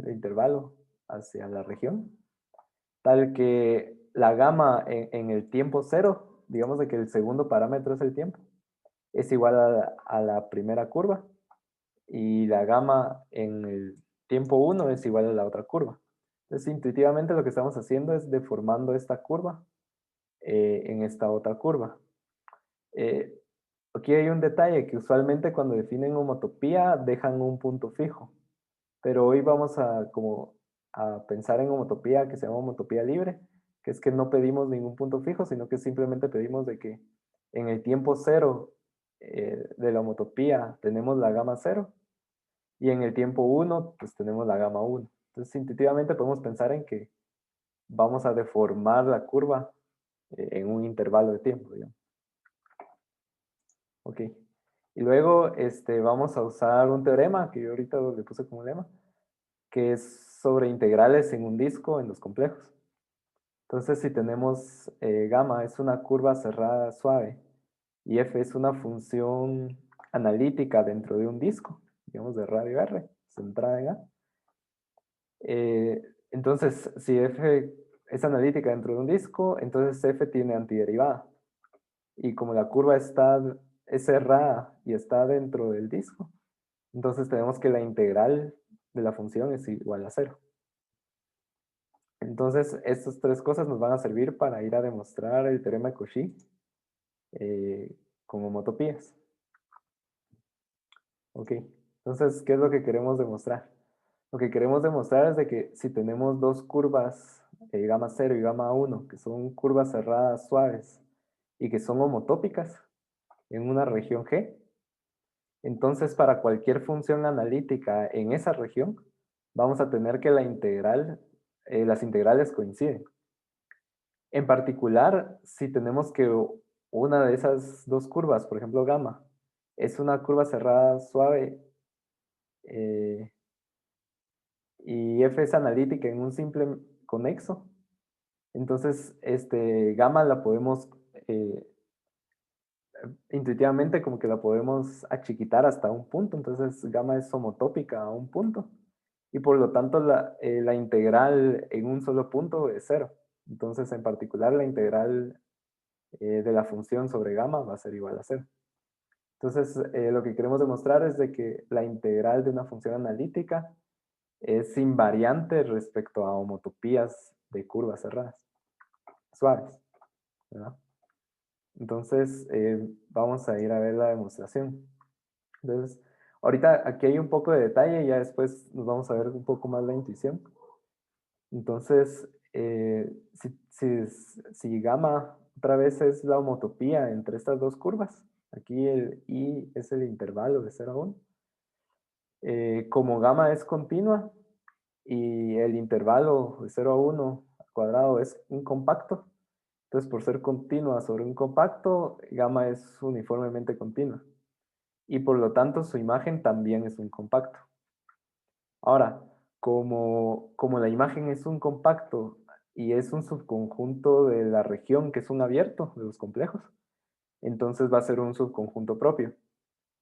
intervalo hacia la región, tal que la gamma en el tiempo 0, digamos de que el segundo parámetro es el tiempo, es igual a la primera curva, y la gamma en el tiempo 1 es igual a la otra curva. Entonces, intuitivamente lo que estamos haciendo es deformando esta curva en esta otra curva. Aquí hay un detalle que usualmente cuando definen homotopía dejan un punto fijo, pero hoy vamos a pensar en homotopía que se llama homotopía libre, que es que no pedimos ningún punto fijo, sino que simplemente pedimos de que en el tiempo 0 de la homotopía tenemos la gamma 0 y en el tiempo 1 pues tenemos la gamma 1. Entonces intuitivamente podemos pensar en que vamos a deformar la curva en un intervalo de tiempo, digamos. Ok. Y luego vamos a usar un teorema que yo ahorita le puse como lema, que es sobre integrales en un disco en los complejos. Entonces, si tenemos gamma es una curva cerrada suave y f es una función analítica dentro de un disco, digamos de radio R, centrada en A. Entonces, si f es analítica dentro de un disco, entonces f tiene antiderivada. Y como la curva es cerrada y está dentro del disco, entonces tenemos que la integral de la función es igual a 0. Entonces, estas tres cosas nos van a servir para ir a demostrar el teorema de Cauchy con homotopías. Ok, entonces, ¿qué es lo que queremos demostrar? Lo que queremos demostrar es de que si tenemos dos curvas, gamma 0 y gamma 1, que son curvas cerradas suaves y que son homotópicas en una región G, entonces para cualquier función analítica en esa región, vamos a tener que las integrales coinciden. En particular, si tenemos que una de esas dos curvas, por ejemplo gamma, es una curva cerrada suave y f es analítica en un simple conexo, entonces gamma la podemos intuitivamente como que la podemos achiquitar hasta un punto, entonces gamma es homotópica a un punto y por lo tanto la integral en un solo punto es 0. Entonces, en particular, la integral de la función sobre gamma va a ser igual a 0. Entonces, lo que queremos demostrar es de que la integral de una función analítica es invariante respecto a homotopías de curvas cerradas, suaves, ¿verdad? Entonces, vamos a ir a ver la demostración. Entonces, ahorita aquí hay un poco de detalle, ya después nos vamos a ver un poco más la intuición. Entonces, si gamma otra vez es la homotopía entre estas dos curvas, aquí el i es el intervalo de 0 a 1. Como gamma es continua y el intervalo de 0 a 1 al cuadrado es un compacto, entonces por ser continua sobre un compacto, gamma es uniformemente continua. Y por lo tanto su imagen también es un compacto. Ahora, como la imagen es un compacto y es un subconjunto de la región que es un abierto de los complejos, entonces va a ser un subconjunto propio.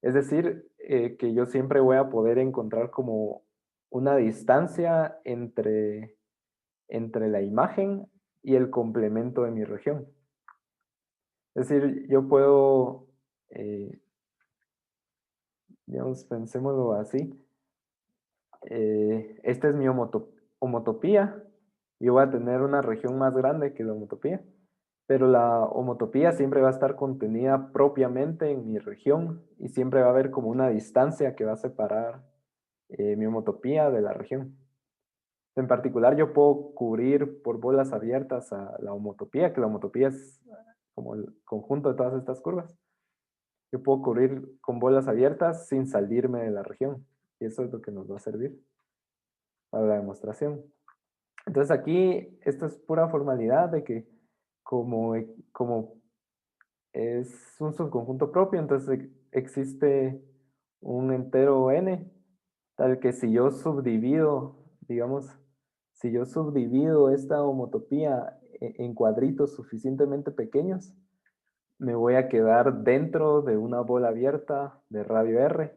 Es decir, que yo siempre voy a poder encontrar como una distancia entre la imagen y el complemento de mi región. Es decir, yo puedo, digamos, pensémoslo así. Esta es mi homotopía. Yo voy a tener una región más grande que la homotopía, pero la homotopía siempre va a estar contenida propiamente en mi región y siempre va a haber como una distancia que va a separar mi homotopía de la región. En particular, yo puedo cubrir por bolas abiertas a la homotopía, que la homotopía es como el conjunto de todas estas curvas. Yo puedo cubrir con bolas abiertas sin salirme de la región. Y eso es lo que nos va a servir para la demostración. Entonces aquí, esto es pura formalidad de que como es un subconjunto propio, entonces existe un entero n, tal que si yo subdivido, digamos, si yo subdivido esta homotopía en cuadritos suficientemente pequeños, me voy a quedar dentro de una bola abierta de radio R,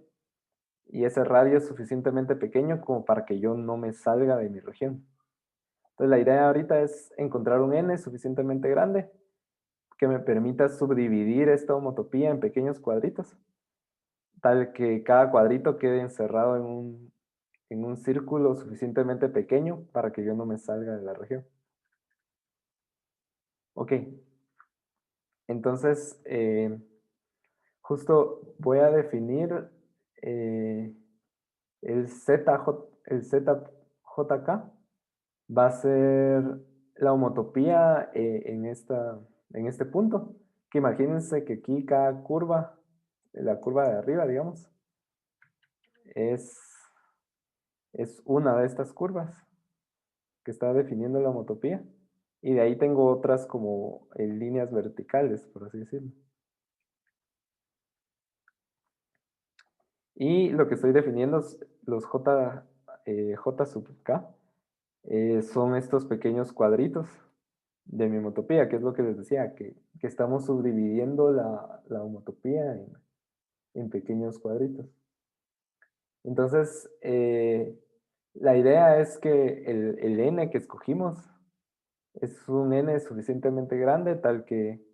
y ese radio es suficientemente pequeño como para que yo no me salga de mi región. Entonces la idea ahorita es encontrar un n suficientemente grande que me permita subdividir esta homotopía en pequeños cuadritos, tal que cada cuadrito quede encerrado en un círculo suficientemente pequeño para que yo no me salga de la región. Ok, entonces justo voy a definir el ZJK va a ser la homotopía en este punto, que imagínense que aquí cada curva, la curva de arriba, digamos, es una de estas curvas que está definiendo la homotopía, y de ahí tengo otras como en líneas verticales, por así decirlo. Y lo que estoy definiendo es los J sub K, son estos pequeños cuadritos de mi homotopía, que es lo que les decía, que estamos subdividiendo la homotopía en pequeños cuadritos. Entonces, la idea es que el n que escogimos es un n suficientemente grande, tal que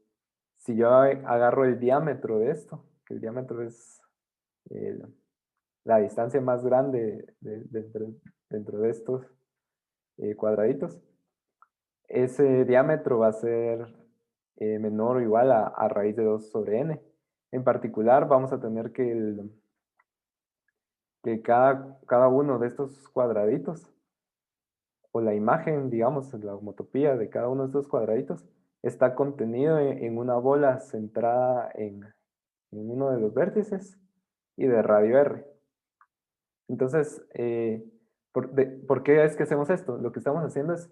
si yo agarro el diámetro de esto, que el diámetro es la distancia más grande dentro de estos cuadraditos, ese diámetro va a ser menor o igual a raíz de 2 sobre n. En particular, vamos a tener que cada uno de estos cuadraditos, o la imagen, digamos, la homotopía de cada uno de estos cuadraditos, está contenido en una bola centrada en uno de los vértices y de radio R. Entonces, ¿por qué es que hacemos esto? Lo que estamos haciendo es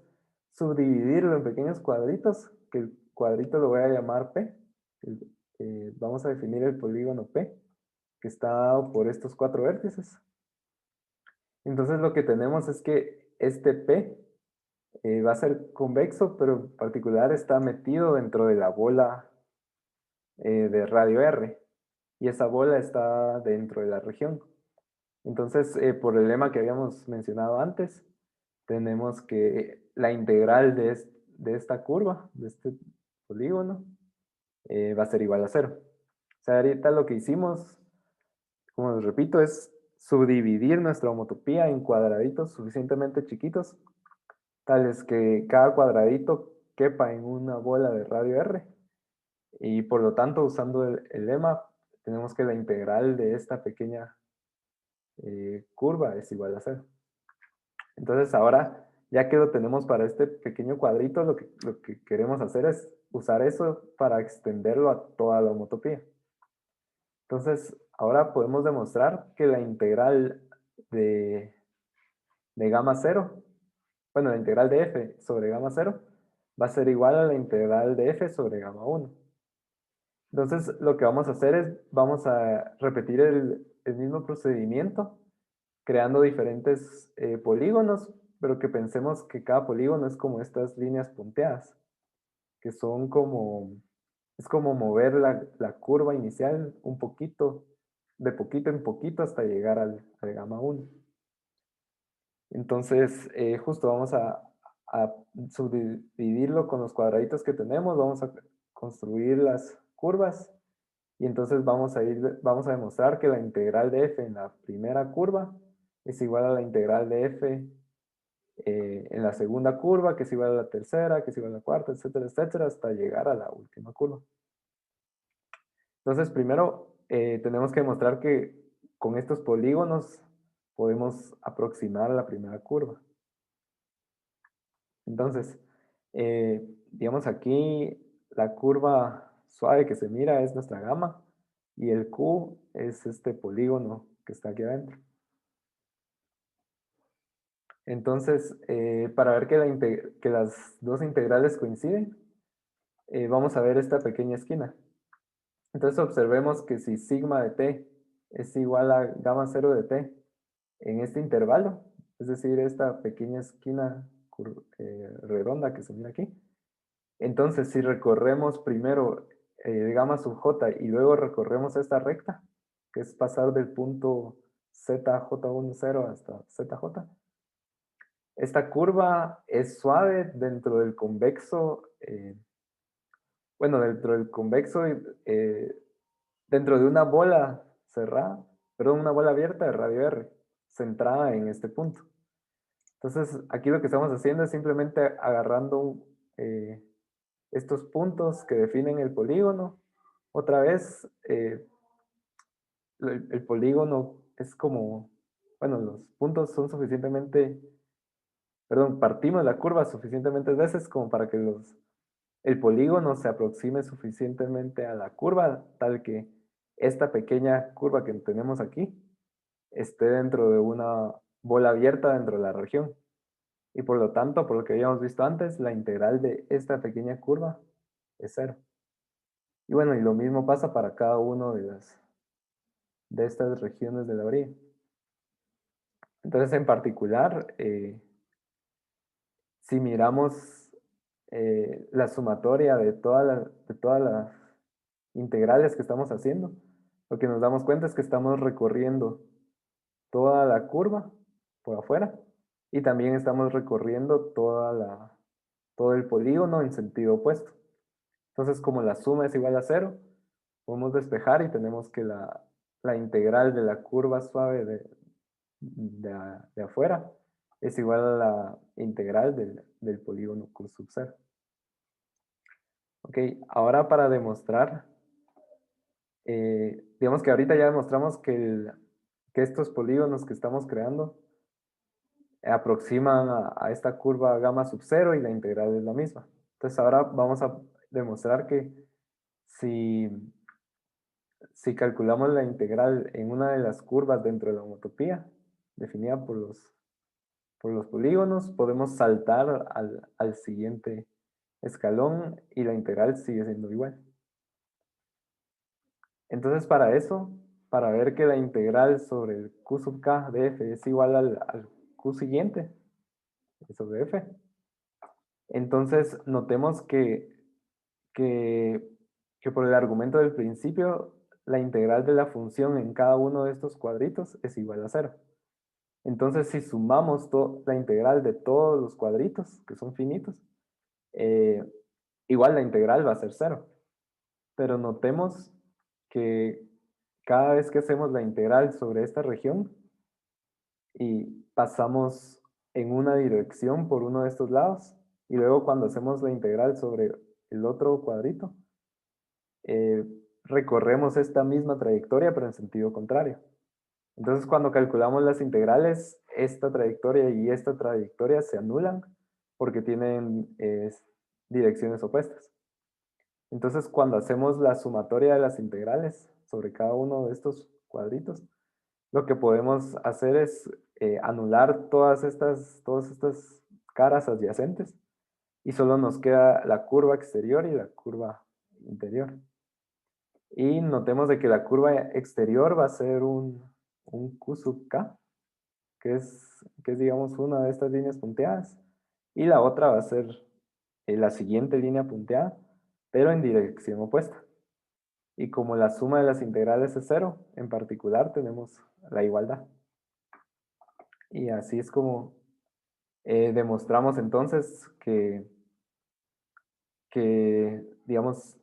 subdividirlo en pequeños cuadritos, que el cuadrito lo voy a llamar P. Vamos a definir el polígono P, que está dado por estos 4 vértices. Entonces lo que tenemos es que este P va a ser convexo, pero en particular está metido dentro de la bola de radio R. Y esa bola está dentro de la región. Entonces, por el lema que habíamos mencionado antes, tenemos que la integral de esta curva, de este polígono, va a ser igual a 0. O sea, ahorita lo que hicimos, como les repito, es subdividir nuestra homotopía en cuadraditos suficientemente chiquitos, tales que cada cuadradito quepa en una bola de radio R. Y por lo tanto, usando el lema, tenemos que la integral de esta pequeña curva es igual a 0. Entonces ahora, ya que lo tenemos para este pequeño cuadrito, lo que queremos hacer es usar eso para extenderlo a toda la homotopía. Entonces, ahora podemos demostrar que la integral de gamma 0, bueno, la integral de f sobre gamma 0, va a ser igual a la integral de f sobre gamma 1. Entonces, lo que vamos a hacer es, vamos a repetir el mismo procedimiento, creando diferentes polígonos, pero que pensemos que cada polígono es como estas líneas punteadas, que son como, es como mover la curva inicial un poquito, de poquito en poquito hasta llegar al gamma 1. Entonces, justo vamos a subdividirlo con los cuadraditos que tenemos, vamos a construir las curvas, y entonces vamos a demostrar que la integral de f en la primera curva es igual a la integral de f en la segunda curva, que es igual a la tercera, que es igual a la cuarta, etcétera, etcétera, hasta llegar a la última curva. Entonces, primero tenemos que demostrar que con estos polígonos podemos aproximar a la primera curva. Entonces, digamos aquí la curva suave que se mira es nuestra gamma y el Q es este polígono que está aquí adentro. Entonces, para ver que las dos integrales coinciden, vamos a ver esta pequeña esquina. Entonces observemos que si sigma de t es igual a gamma 0 de t en este intervalo, es decir, esta pequeña esquina redonda que se mira aquí, entonces si recorremos primero gamma sub j y luego recorremos esta recta, que es pasar del punto zj10 hasta zj, esta curva es suave dentro del convexo, bueno, dentro del convexo, dentro de una bola cerrada, perdón, una bola abierta de radio R, centrada en este punto. Entonces, aquí lo que estamos haciendo es simplemente agarrando estos puntos que definen el polígono. Otra vez, el polígono es como, bueno, los puntos son suficientemente, perdón, partimos la curva suficientemente veces como para que el polígono se aproxime suficientemente a la curva, tal que esta pequeña curva que tenemos aquí esté dentro de una bola abierta dentro de la región. Y por lo tanto, por lo que habíamos visto antes, la integral de esta pequeña curva es 0. Y bueno, y lo mismo pasa para cada uno de estas regiones de la orilla. Entonces, en particular, si miramos la sumatoria de todas las integrales que estamos haciendo, lo que nos damos cuenta es que estamos recorriendo toda la curva por afuera y también estamos recorriendo todo el polígono en sentido opuesto. Entonces, como la suma es igual a 0, podemos despejar y tenemos que la integral de la curva suave de afuera es igual a la integral del polígono Q sub 0. Ok, ahora para demostrar, digamos que ahorita ya demostramos que estos polígonos que estamos creando aproximan a esta curva gamma sub 0 y la integral es la misma. Entonces ahora vamos a demostrar que si calculamos la integral en una de las curvas dentro de la homotopía, definida por los polígonos, podemos saltar al siguiente escalón y la integral sigue siendo igual. Entonces para eso, para ver que la integral sobre el q sub k de f es igual al q siguiente sobre f, entonces notemos que por el argumento del principio la integral de la función en cada uno de estos cuadritos es igual a 0. Entonces, si sumamos la integral de todos los cuadritos, que son finitos, igual la integral va a ser 0. Pero notemos que cada vez que hacemos la integral sobre esta región y pasamos en una dirección por uno de estos lados, y luego cuando hacemos la integral sobre el otro cuadrito, recorremos esta misma trayectoria pero en sentido contrario. Entonces cuando calculamos las integrales, esta trayectoria y esta trayectoria se anulan porque tienen direcciones opuestas. Entonces cuando hacemos la sumatoria de las integrales sobre cada uno de estos cuadritos, lo que podemos hacer es anular todas estas caras adyacentes y solo nos queda la curva exterior y la curva interior. Y notemos de que la curva exterior va a ser un Q sub K, que es digamos una de estas líneas punteadas, y la otra va a ser la siguiente línea punteada, pero en dirección opuesta. Y como la suma de las integrales es 0, en particular tenemos la igualdad. Y así es como demostramos entonces que, digamos,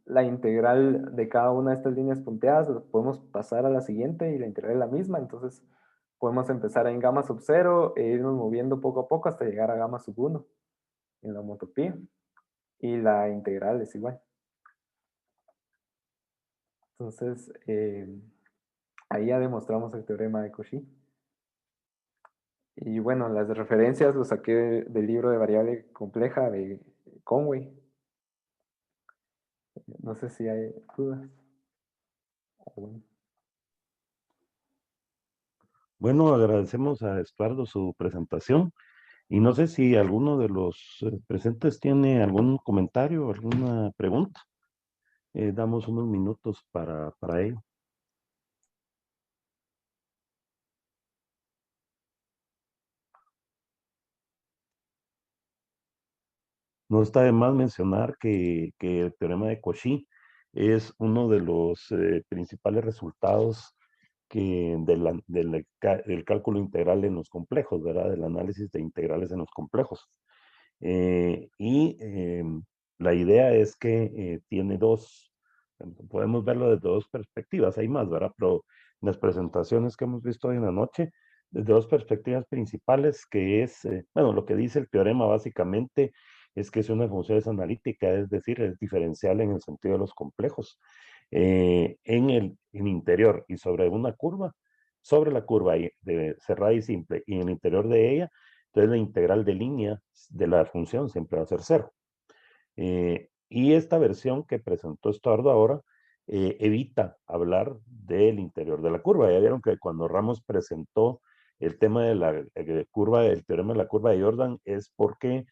la integral de cada una de estas líneas punteadas podemos pasar a la siguiente y la integral es la misma. Entonces podemos empezar en gamma sub 0 e irnos moviendo poco a poco hasta llegar a gamma sub 1 en la homotopía. Y la integral es igual. Entonces, ahí ya demostramos el teorema de Cauchy. Y bueno, las referencias lo saqué del libro de variable compleja de Conway. No sé si hay dudas. Bueno, agradecemos a Estuardo su presentación y no sé si alguno de los presentes tiene algún comentario o alguna pregunta. Damos unos minutos para ello. No está de más mencionar que el teorema de Cauchy es uno de los principales resultados del cálculo integral en los complejos, ¿verdad? Del análisis de integrales en los complejos. La idea es que tiene podemos verlo desde dos perspectivas, hay más, ¿verdad? Pero en las presentaciones que hemos visto hoy en la noche, desde dos perspectivas principales, que es, bueno, lo que dice el teorema básicamente es que es una función analítica, es decir, es diferencial en el sentido de los complejos. En el interior y sobre una curva, sobre la curva de cerrada y simple y en el interior de ella, entonces la integral de línea de la función siempre va a ser 0. Y esta versión que presentó Estuardo ahora evita hablar del interior de la curva. Ya vieron que cuando Ramos presentó el tema de la curva, el teorema de la curva de Jordan, es porque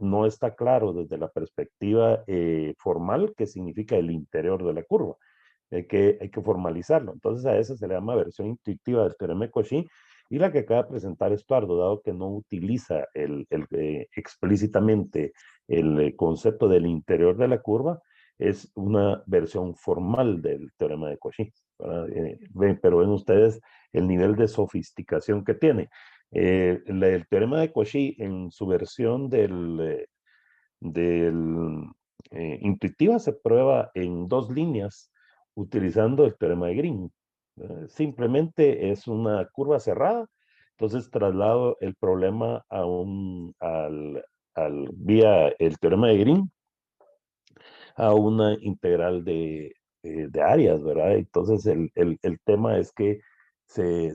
no está claro desde la perspectiva formal qué significa el interior de la curva. Hay que formalizarlo. Entonces a esa se le llama versión intuitiva del teorema de Cauchy, y la que acaba de presentar Estuardo, dado que no utiliza explícitamente el concepto del interior de la curva, es una versión formal del teorema de Cauchy. Pero ven ustedes el nivel de sofisticación que tiene. El teorema de Cauchy en su versión intuitiva se prueba en dos líneas utilizando el teorema de Green. Simplemente es una curva cerrada, entonces traslado el problema vía el teorema de Green a una integral de áreas, ¿verdad? Entonces el tema es que se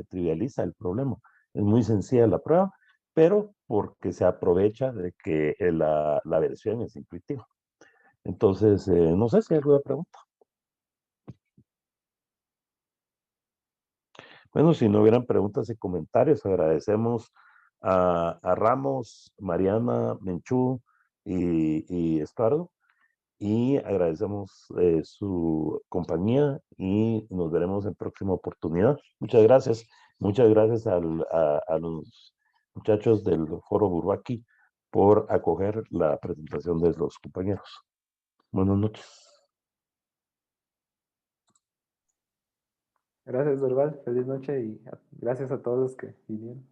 trivializa el problema. Es muy sencilla la prueba, pero porque se aprovecha de que la versión es intuitiva. Entonces, no sé si hay alguna pregunta. Bueno, si no hubieran preguntas y comentarios, agradecemos a Ramos, Mariana, Menchú y Estuardo, y agradecemos su compañía y nos veremos en próxima oportunidad. Muchas gracias. Muchas gracias a los muchachos del Foro Bourbaki por acoger la presentación de los compañeros. Buenas noches. Gracias, Dorval. Feliz noche y gracias a todos los que vinieron.